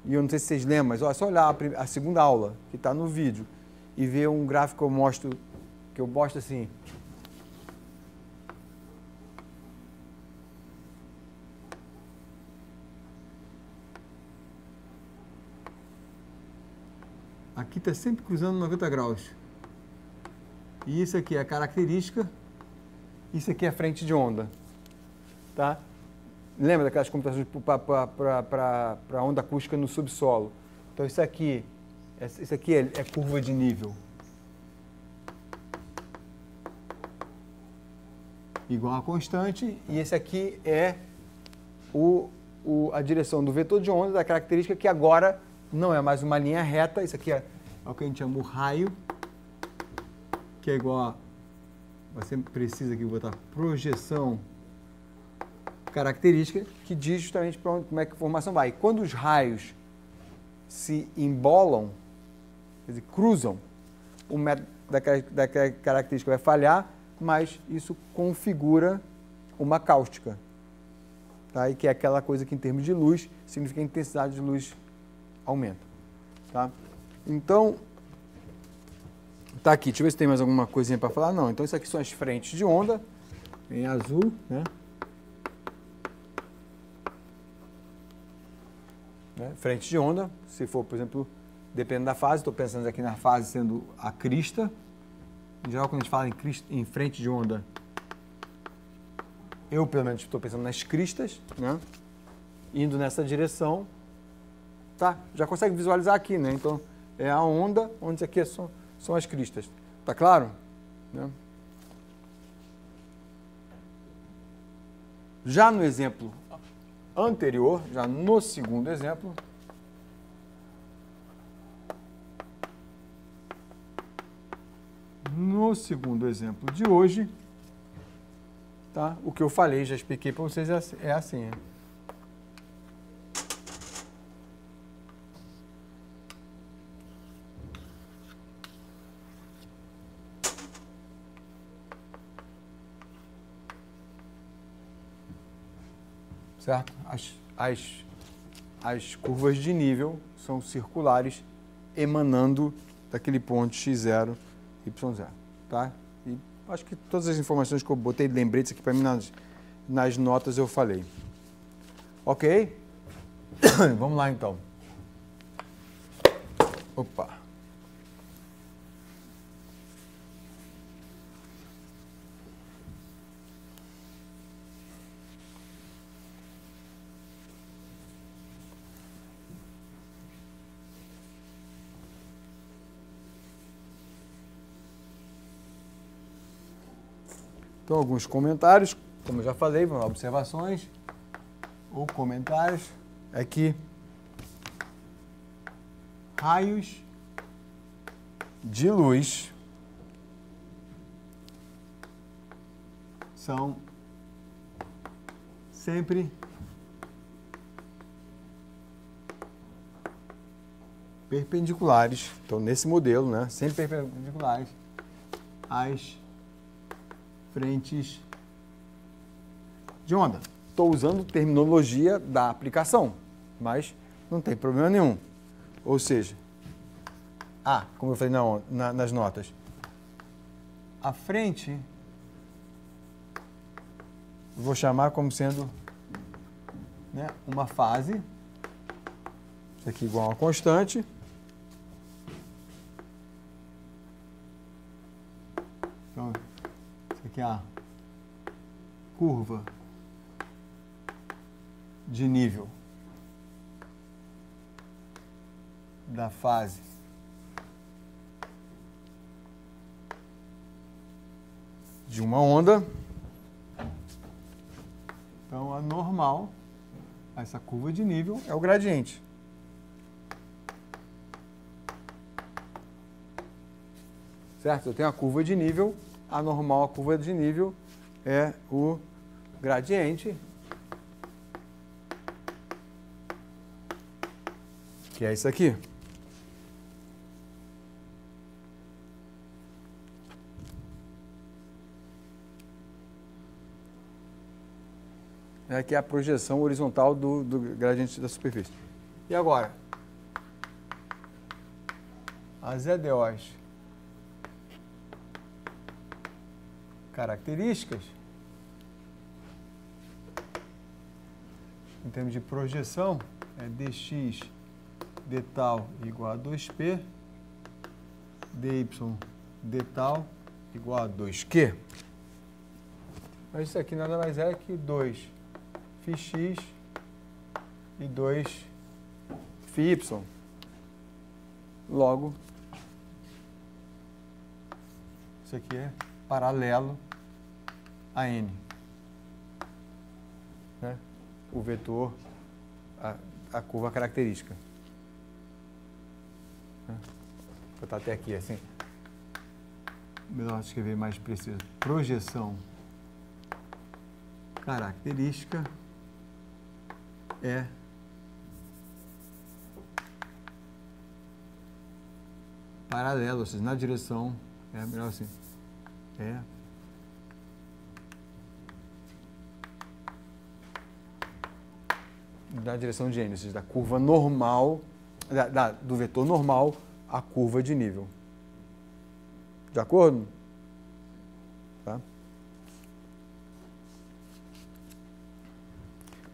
e eu não sei se vocês lembram, mas ó, é só olhar a segunda aula, que está no vídeo, e ver um gráfico que eu mostro assim. Aqui está sempre cruzando 90 graus. E isso aqui é a característica, isso aqui é a frente de onda. Tá? Lembra daquelas computações para onda acústica no subsolo? Então, isso aqui é curva de nível. Igual a constante. E esse aqui é a direção do vetor de onda, da característica que agora não é mais uma linha reta. Isso aqui é o que a gente chama o raio, que é igual a... Você precisa aqui botar projeção característica, que diz justamente para onde, como é que a informação vai. E quando os raios se embolam, quer dizer, cruzam, o método da característica vai falhar, mas isso configura uma cáustica. Tá? E que é aquela coisa que, em termos de luz, significa que a intensidade de luz aumenta. Tá? Então, tá aqui. Deixa eu ver se tem mais alguma coisinha para falar. Não, então isso aqui são as frentes de onda, em azul, né? Frente de onda, se for, por exemplo, dependendo da fase, estou pensando aqui na fase sendo a crista. Em geral, quando a gente fala em frente de onda, eu, pelo menos, estou pensando nas cristas, né? Indo nessa direção. Tá? Já consegue visualizar aqui, né? Então, é a onda, onde isso aqui são as cristas. Tá claro? Né? Já no exemplo anterior, já no segundo exemplo, de hoje, tá? O que eu falei, já expliquei para vocês, é assim. Certo? As curvas de nível são circulares, emanando daquele ponto x0, y0. Tá? E acho que todas as informações que eu botei, lembretes aqui para mim nas notas eu falei. Ok? Vamos lá então. Opa! Então, alguns comentários, como eu já falei, observações ou comentários. Aqui, raios de luz são sempre perpendiculares. Então, nesse modelo, né, sempre perpendiculares às frentes de onda. Estou usando terminologia da aplicação, mas não tem problema nenhum. Ou seja, como eu falei nas notas, a frente vou chamar como sendo, né, uma fase. Isso aqui igual a uma constante. Então, isso aqui é a curva de nível da fase de uma onda. Então, a normal, essa curva de nível, é o gradiente. Certo? Eu tenho a curva de nível, a normal, a curva de nível é o gradiente, que é isso aqui. Aqui é a projeção horizontal do gradiente da superfície. E agora? As EDOs características, em termos de projeção, é dx d tal igual a 2p, dy d tal igual a 2q. Mas isso aqui nada mais é que 2 φx e 2 φy. Logo, isso aqui é paralelo a n. Né? O vetor, a curva característica. Vou botar até aqui assim. Melhor escrever mais preciso. Projeção característica é paralelo, ou seja, na direção, é melhor assim, da direção de n, ou seja, da curva normal, do vetor normal à curva de nível. De acordo? Tá?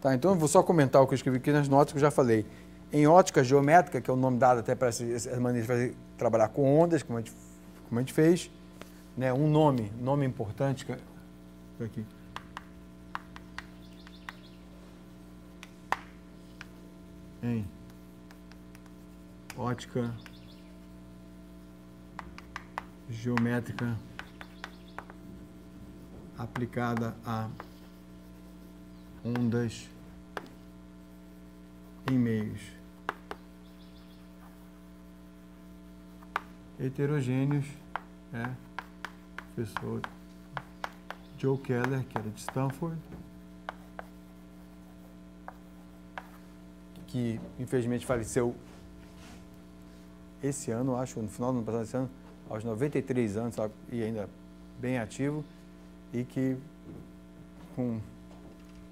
Tá, então eu vou só comentar o que eu escrevi aqui nas notas que eu já falei. Em ótica geométrica, que é o nome dado até para essa maneira de trabalhar com ondas, como a gente fez, né, um nome importante aqui. Em ótica geométrica aplicada a ondas em meios heterogêneos, o professor Joe Keller, que era de Stanford, que infelizmente faleceu esse ano, acho, no final do ano passado, esse ano, aos 93 anos, sabe, e ainda bem ativo, e que com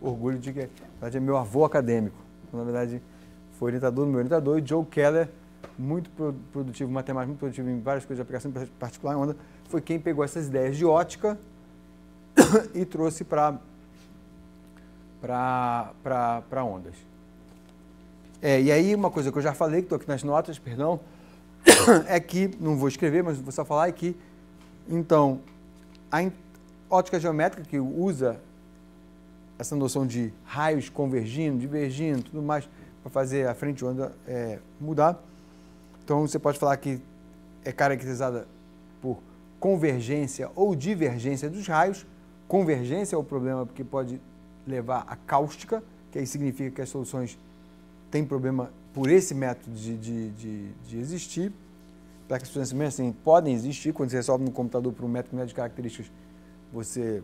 orgulho de que, na verdade, é meu avô acadêmico. Na verdade, foi orientador do meu orientador, e Joe Keller, muito produtivo, matemático, muito produtivo em várias coisas de aplicação, em particular em onda, foi quem pegou essas ideias de ótica e trouxe para ondas. E aí, uma coisa que eu já falei, que estou aqui nas notas, perdão, é que, não vou escrever, mas vou só falar, é que, então, a ótica geométrica que usa essa noção de raios convergindo, divergindo, tudo mais, para fazer a frente de onda mudar. Então, você pode falar que é caracterizada por convergência ou divergência dos raios. Convergência é o problema porque pode levar a cáustica, que aí significa que as soluções têm problema por esse método de existir. Para que as soluções assim, podem existir, quando você resolve no computador por um método de características, você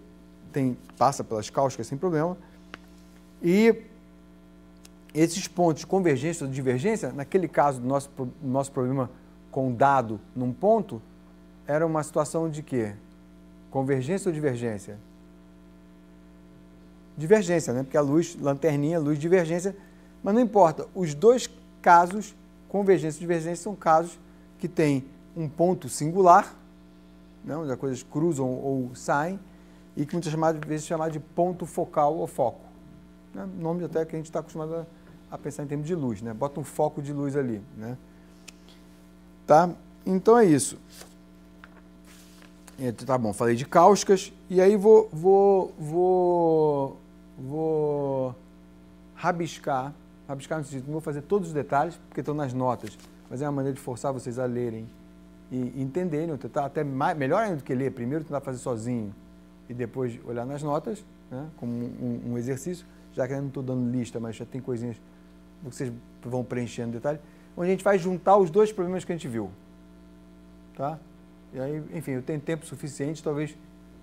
passa pelas cáusticas sem problema. E esses pontos de convergência ou divergência, naquele caso do nosso problema com dado num ponto, era uma situação de quê? Convergência ou divergência? Divergência, né? Porque a luz, lanterninha, luz, divergência, mas não importa. Os dois casos, convergência e divergência, são casos que têm um ponto singular, né? Onde as coisas cruzam ou saem, e que muitas vezes é chamado de ponto focal ou foco. Né? Nome até que a gente está acostumado a pensar em termos de luz, né? Bota um foco de luz ali, né? Tá? Então é isso. Tá bom, falei de cáusticas, e aí vou rabiscar no sentido, não vou fazer todos os detalhes, porque estão nas notas, mas é uma maneira de forçar vocês a lerem e entenderem, ou tentar até melhor ainda do que ler, primeiro tentar fazer sozinho e depois olhar nas notas, né, como um exercício, já que eu não estou dando lista, mas já tem coisinhas que vocês vão preenchendo detalhe, onde a gente vai juntar os dois problemas que a gente viu, tá? E aí, enfim, eu tenho tempo suficiente, talvez,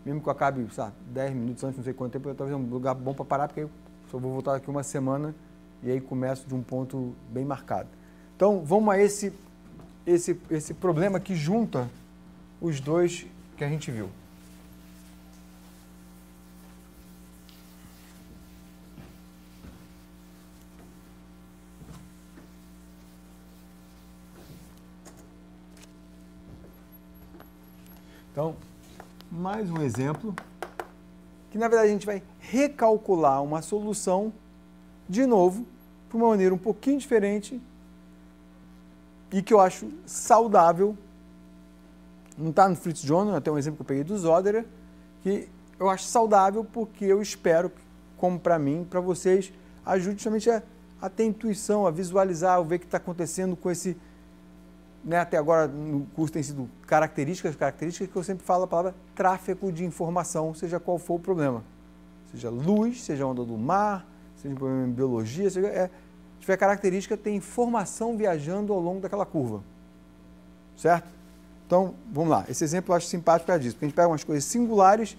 mesmo que eu acabe, sabe, 10 minutos antes, não sei quanto tempo, talvez é um lugar bom para parar, porque eu só vou voltar daqui uma semana e aí começo de um ponto bem marcado. Então, vamos a esse problema que junta os dois que a gente viu. Então, mais um exemplo, que na verdade a gente vai recalcular uma solução, de novo, de uma maneira um pouquinho diferente e que eu acho saudável. Não está no Fritz John, até um exemplo que eu peguei do Zoderer, que eu acho saudável porque eu espero, como para mim, para vocês, ajude justamente a ter intuição, a visualizar, a ver o que está acontecendo com esse... Né, até agora no curso tem sido características que eu sempre falo a palavra tráfego de informação, seja qual for o problema. Seja luz, seja onda do mar, seja um problema em biologia, se tiver característica, tem informação viajando ao longo daquela curva. Certo? Então, vamos lá. Esse exemplo eu acho simpático por causa disso, porque a gente pega umas coisas singulares,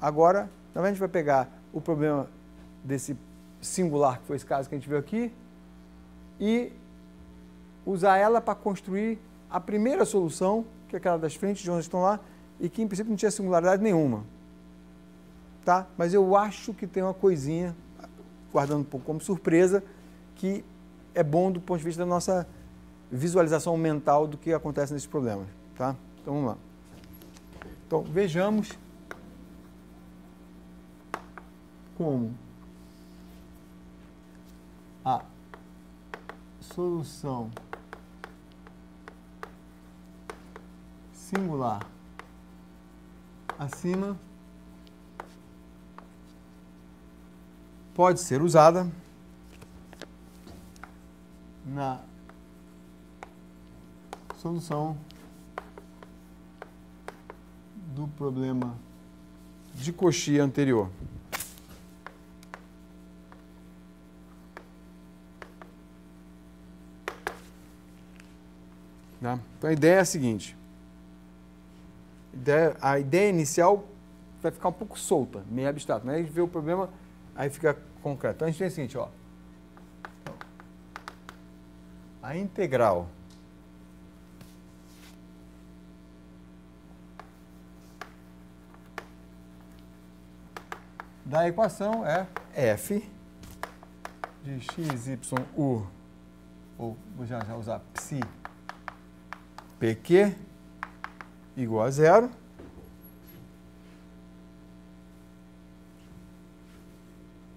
agora, na verdade a gente vai pegar o problema desse singular, que foi esse caso que a gente viu aqui, e usar ela para construir a primeira solução, que é aquela das frentes de onde estão lá, e que em princípio não tinha singularidade nenhuma. Tá? Mas eu acho que tem uma coisinha, guardando um pouco como surpresa, que é bom do ponto de vista da nossa visualização mental do que acontece nesses problemas. Tá? Então vamos lá. Então vejamos como a solução singular acima pode ser usada na solução do problema de Cauchy anterior. Tá? Então a ideia é a seguinte. A ideia inicial vai ficar um pouco solta, meio abstrata, mas a gente vê o problema, aí fica concreto. Então a gente tem o seguinte, ó. A integral da equação é f de x, y, u, ou vou já usar psi, pq, igual a zero.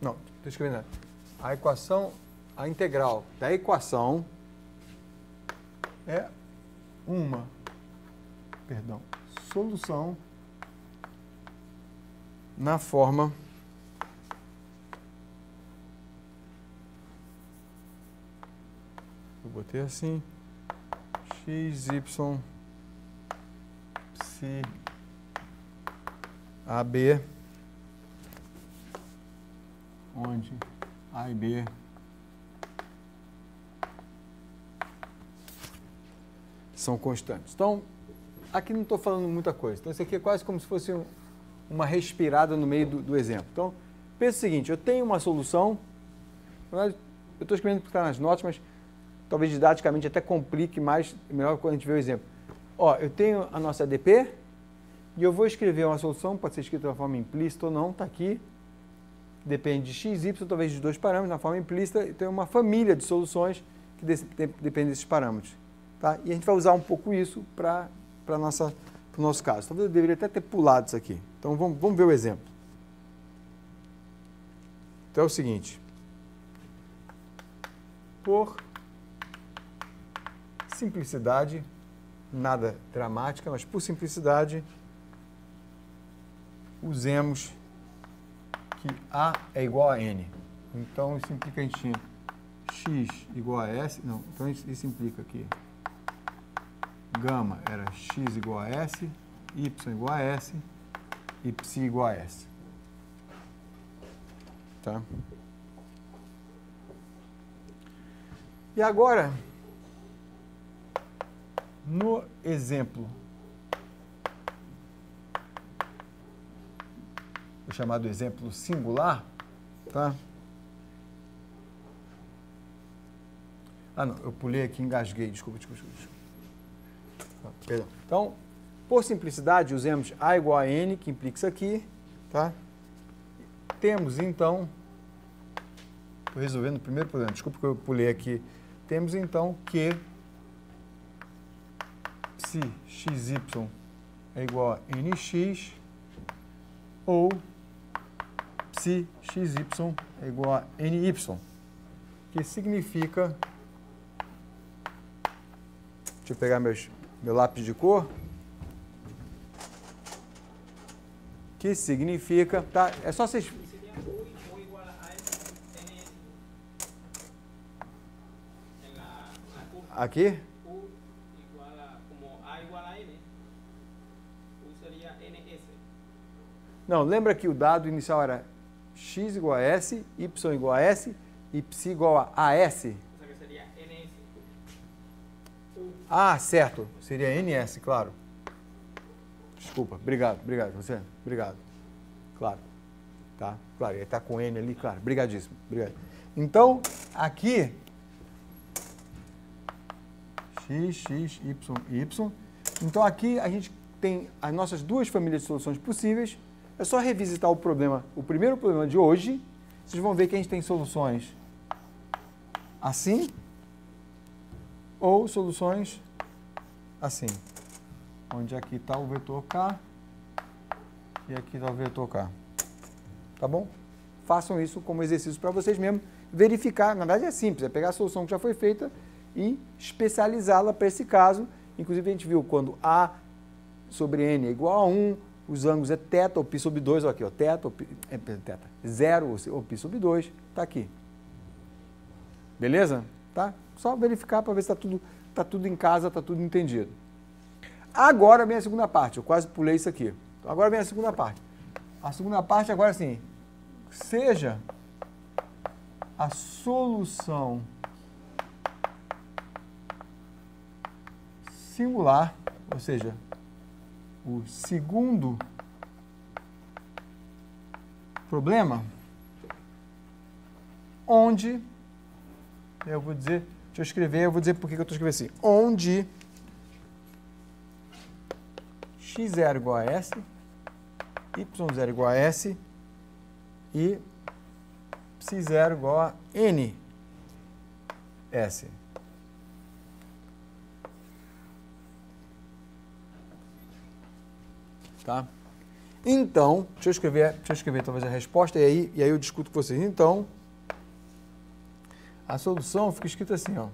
Não, estou escrevendo. A integral da equação é uma, solução na forma eu botei assim, x, y, psi, AB, onde A e B são constantes. Então, aqui não estou falando muita coisa. Então, isso aqui é quase como se fosse uma respirada no meio do exemplo. Então, pensa o seguinte, eu tenho uma solução, eu estou escrevendo porque está nas notas, mas talvez didaticamente até complique mais, melhor quando a gente vê o exemplo. Ó, eu tenho a nossa ADP e eu vou escrever uma solução, pode ser escrita de forma implícita ou não, está aqui. Depende de x, y, talvez de dois parâmetros, na forma implícita, e tem uma família de soluções que depende desses parâmetros. Tá? E a gente vai usar um pouco isso para o nosso caso. Talvez eu deveria até ter pulado isso aqui. Então vamos ver o exemplo. Então é o seguinte. Por simplicidade, nada dramática, mas por simplicidade, usemos que A é igual a N. Então, isso implica que a gente tinha x igual a S. Não, então isso implica que gama era x igual a S, y igual a S e psi igual a S. Tá? E agora, no exemplo, o chamado exemplo singular, tá? Ah, não, eu pulei aqui, engasguei, desculpa. Perdão. Então, por simplicidade, usemos A igual a N, que implica isso aqui, tá? Temos, então, estou resolvendo o primeiro problema, desculpa que eu pulei aqui. Temos, então, que psi xy é igual a nx ou psi xy é igual a ny, que significa, deixa eu pegar meu lápis de cor, que significa, tá? É só vocês... Seria U igual a NS. Aqui? U igual a, como A igual a N, U seria NS. Não, lembra que o dado inicial era x igual a S, y igual a S e psi igual a AS? Ou seja, seria NS. Ah, certo. Seria NS, claro. Desculpa, obrigado, você. Obrigado. Claro. Tá? Claro, ele está com N ali, claro. Obrigadíssimo. Obrigado. Então, aqui, x, y. Então, aqui a gente tem as nossas duas famílias de soluções possíveis. É só revisitar o problema, o primeiro problema de hoje. Vocês vão ver que a gente tem soluções assim ou soluções assim. Onde aqui está o vetor K e aqui está o vetor K. Tá bom? Façam isso como exercício para vocês mesmos. Verificar, na verdade é simples, é pegar a solução que já foi feita e especializá-la para esse caso. Inclusive a gente viu quando A sobre N é igual a 1, os ângulos é θ ou π sobre 2, olha aqui, ó, θ ou π, 0 ou π sobre 2, está aqui. Beleza? Tá? Só verificar para ver se tá tudo em casa, está tudo entendido. Agora vem a segunda parte, eu quase pulei isso aqui. Agora vem a segunda parte. A segunda parte agora sim, seja a solução singular, ou seja, o segundo problema, onde, eu vou dizer, deixa eu escrever, eu vou dizer por que eu estou escrevendo assim, onde x0 igual a S, y0 igual a S e psi0 igual a N S. Tá? Então, deixa eu escrever talvez a resposta e aí eu discuto com vocês. Então, a solução fica escrita assim, ó.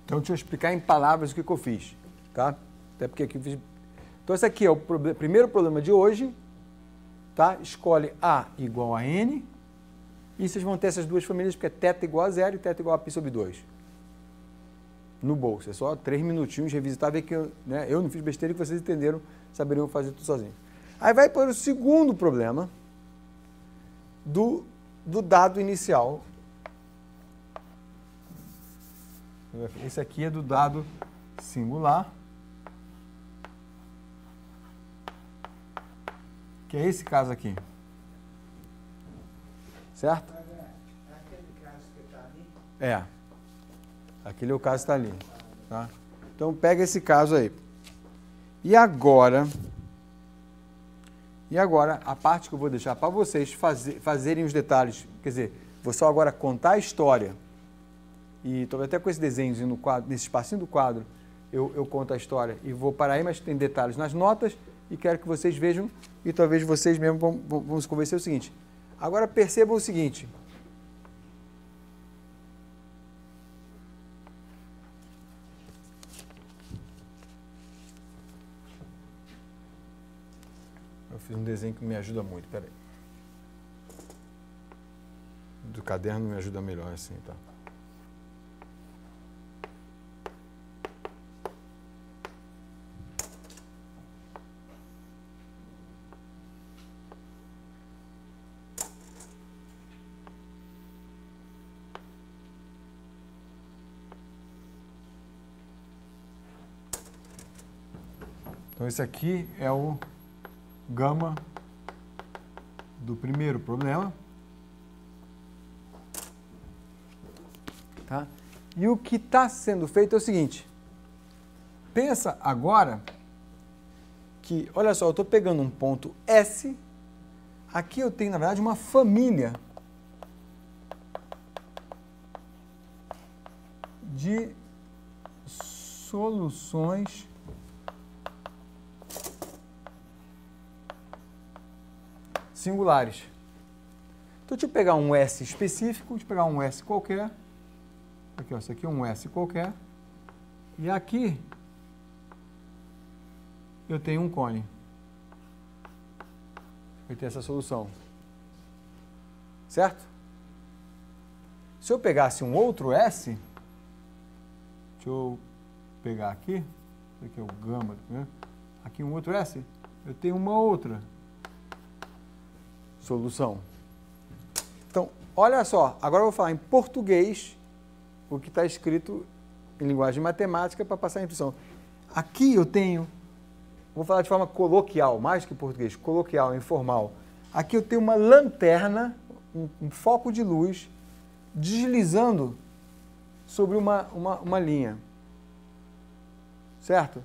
Então, deixa eu explicar em palavras o que eu fiz, tá? Até porque aqui eu fiz... Então, esse aqui é o primeiro problema de hoje, tá? Escolhe A igual a N, E vocês vão ter essas duas famílias, porque é θ igual a 0 e θ igual a π sobre 2. No bolso. É só 3 minutinhos revisitar, ver que eu não fiz besteira e que vocês entenderam, saberiam fazer tudo sozinho. Aí vai para o segundo problema do dado inicial. Esse aqui é do dado singular, que é esse caso aqui. Certo? Aquele caso que está ali? É. Aquele é o caso que está ali. Tá? Então, pega esse caso aí. E agora, a parte que eu vou deixar para vocês fazerem os detalhes, quer dizer, vou só agora contar a história. E talvez até com esse desenhozinho no quadro, nesse espacinho do quadro, eu conto a história e vou parar aí, mas tem detalhes nas notas e quero que vocês vejam e talvez vocês mesmos vão se convencer o seguinte. Agora percebam o seguinte. Eu fiz um desenho que me ajuda muito, peraí. Do caderno me ajuda melhor assim, tá? Então, esse aqui é o gama do primeiro problema. Tá? E o que está sendo feito é o seguinte. Pensa agora que, olha só, eu estou pegando um ponto S. Aqui eu tenho, na verdade, uma família de soluções singulares. Então, deixa eu pegar um S específico, deixa eu pegar um S qualquer. Aqui, ó, isso aqui é um S qualquer. E aqui eu tenho um cone. Vai ter essa solução. Certo? Se eu pegasse um outro S, deixa eu pegar aqui, isso aqui é o gama, né? Aqui um outro S, eu tenho uma outra solução. Então, olha só, agora eu vou falar em português o que está escrito em linguagem matemática para passar a intuição. Aqui eu tenho, vou falar de forma coloquial, mais que português, coloquial, informal. Aqui eu tenho uma lanterna, um foco de luz, deslizando sobre uma linha. Certo?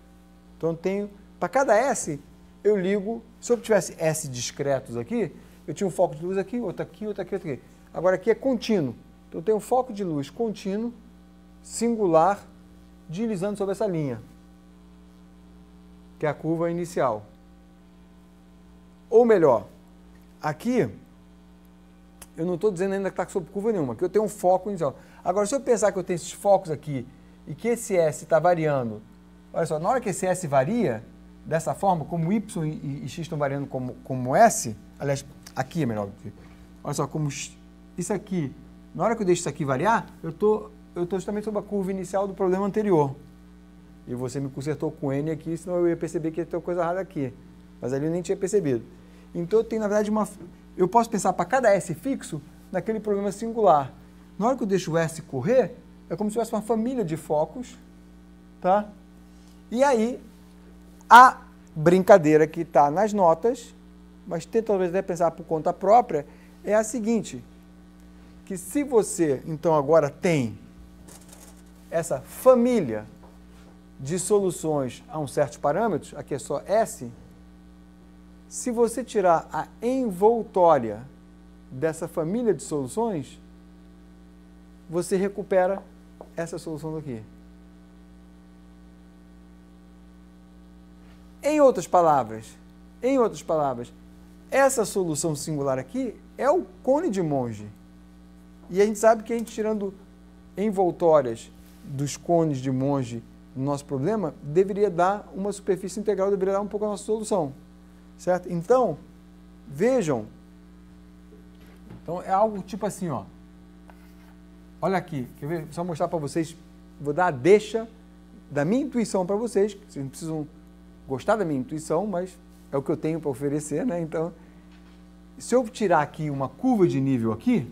Então eu tenho, para cada S, eu ligo, se eu tivesse S discretos aqui, eu tinha um foco de luz aqui, outro aqui, outro aqui, outro aqui. Agora aqui é contínuo. Então eu tenho um foco de luz contínuo, singular, deslizando sobre essa linha, que é a curva inicial. Ou melhor, aqui, eu não estou dizendo ainda que está sob curva nenhuma, aqui eu tenho um foco inicial. Agora, se eu pensar que eu tenho esses focos aqui e que esse S está variando, olha só, na hora que esse S varia, dessa forma, como Y e X estão variando como S, aliás, aqui é melhor. Olha só, como isso aqui, na hora que eu deixo isso aqui variar, eu estou justamente sobre a curva inicial do problema anterior. E você me consertou com N aqui, senão eu ia perceber que ia ter coisa errada aqui. Mas ali eu nem tinha percebido. Então eu tenho, na verdade, eu posso pensar para cada S fixo naquele problema singular. Na hora que eu deixo o S correr, é como se tivesse uma família de focos, tá? E aí, a brincadeira que está nas notas, mas tenta talvez até pensar por conta própria, é a seguinte, que se você, então, agora tem essa família de soluções a uns certos parâmetros, aqui é só S, se você tirar a envoltória dessa família de soluções, você recupera essa solução daqui. Em outras palavras, essa solução singular aqui é o cone de Monge. E a gente sabe que a gente tirando envoltórias dos cones de Monge no nosso problema, deveria dar uma superfície integral, deveria dar um pouco a nossa solução. Certo? Então, vejam, Então, é algo tipo assim, ó. Olha aqui, quer ver? Só mostrar para vocês, vou dar a deixa da minha intuição para vocês, que vocês não precisam gostar da minha intuição, mas é o que eu tenho para oferecer, né? Então, se eu tirar aqui uma curva de nível aqui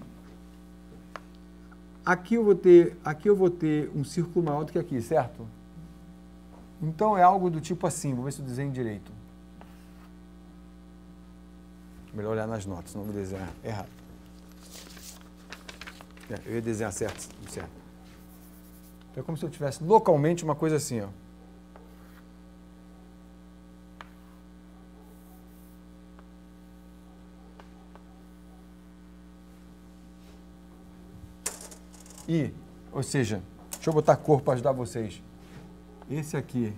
eu vou ter um círculo maior do que aqui, certo? Então, é algo do tipo assim, vou ver se eu desenho direito. Melhor olhar nas notas, não vou desenhar errado. Eu ia desenhar certo. Então, é como se eu tivesse localmente uma coisa assim, ó. Ou seja, deixa eu botar cor para ajudar vocês. Esse aqui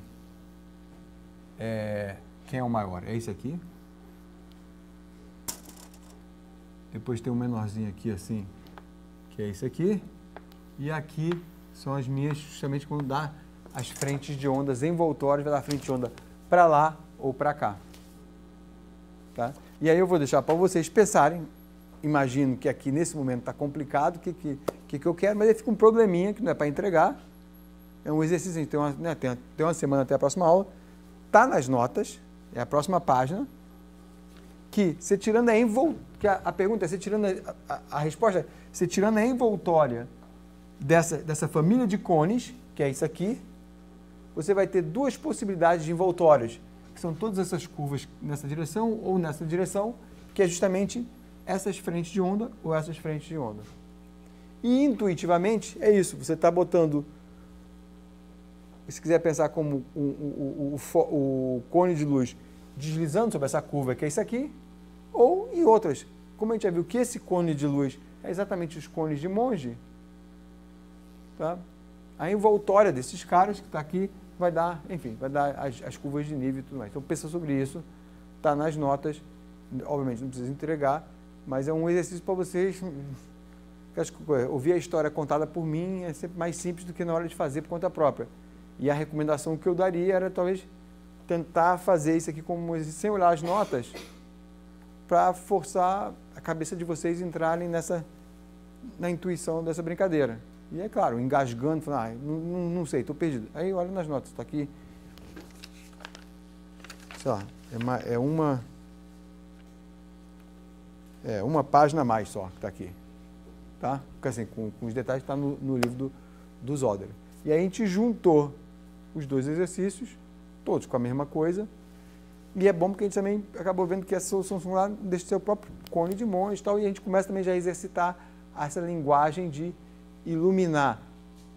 quem é o maior? É esse aqui. Depois tem um menorzinho aqui assim, que é esse aqui. E aqui são as minhas, justamente quando dá as frentes de ondas envoltórias, vai dar a frente de onda para lá ou para cá. Tá? E aí eu vou deixar para vocês pensarem. Imagino que aqui nesse momento está complicado, o que eu quero, mas aí fica um probleminha que não é para entregar. É um exercício, a gente tem uma semana até a próxima aula. Está nas notas, é a próxima página. Que você tirando a pergunta é, você tirando a resposta é, você tirando a envoltória dessa família de cones, que é isso aqui, você vai ter duas possibilidades de envoltórios, que são todas essas curvas nessa direção ou nessa direção, que é justamente essas frentes de onda ou essas frentes de onda. E intuitivamente é isso, você está botando, se quiser pensar como o cone de luz deslizando sobre essa curva, que é isso aqui, ou em outras. Como a gente já viu que esse cone de luz é exatamente os cones de Monge, tá? A envoltória desses caras que está aqui vai dar, enfim, vai dar as curvas de nível e tudo mais. Então pensa sobre isso, está nas notas, obviamente não precisa entregar, mas é um exercício para vocês. Acho que ouvir a história contada por mim é sempre mais simples do que na hora de fazer por conta própria. E a recomendação que eu daria era talvez tentar fazer isso aqui como sem olhar as notas, para forçar a cabeça de vocês entrarem na intuição dessa brincadeira. E é claro, engasgando, falando, não sei, estou perdido. Aí olha nas notas, está aqui, sei lá, é uma página a mais só que está aqui. Tá? Porque assim, com os detalhes está no livro do Zoder. E aí a gente juntou os dois exercícios, todos com a mesma coisa, e é bom porque a gente também acabou vendo que essa solução singular deixa o seu próprio cone de Monge e tal, e a gente começa também já a exercitar essa linguagem de iluminar,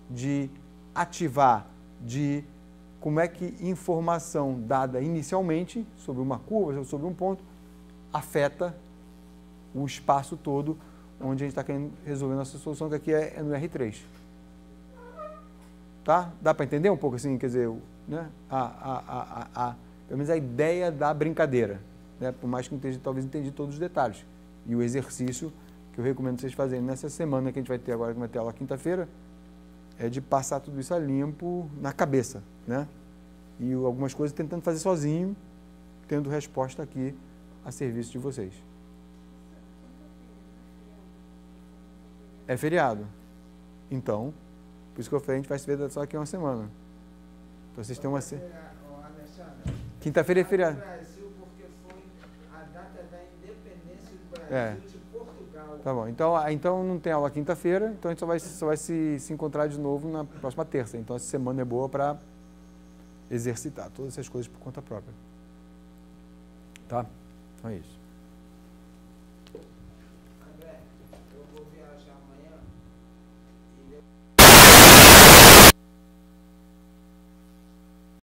de ativar, de como é que informação dada inicialmente sobre uma curva, sobre um ponto, afeta o espaço todo onde a gente está querendo resolver nossa solução, que aqui é no R3. Tá? Dá para entender um pouco assim, quer dizer, né? Pelo menos a ideia da brincadeira, né? Por mais que não tenha, talvez entendi todos os detalhes. E o exercício que eu recomendo vocês fazerem nessa semana que a gente vai ter agora, que vai ter aula quinta-feira, é de passar tudo isso a limpo na cabeça, né? E algumas coisas tentando fazer sozinho, tendo resposta aqui a serviço de vocês. É feriado. Então, por isso que eu falei, a gente vai se ver só daqui a uma semana. Então vocês têm uma... Quinta-feira é feriado. Brasil, porque foi a data da independência do Brasil de Portugal. Tá bom. Então não tem aula quinta-feira, então a gente só vai se encontrar de novo na próxima terça. Então essa semana é boa para exercitar todas essas coisas por conta própria. Tá? Então é isso.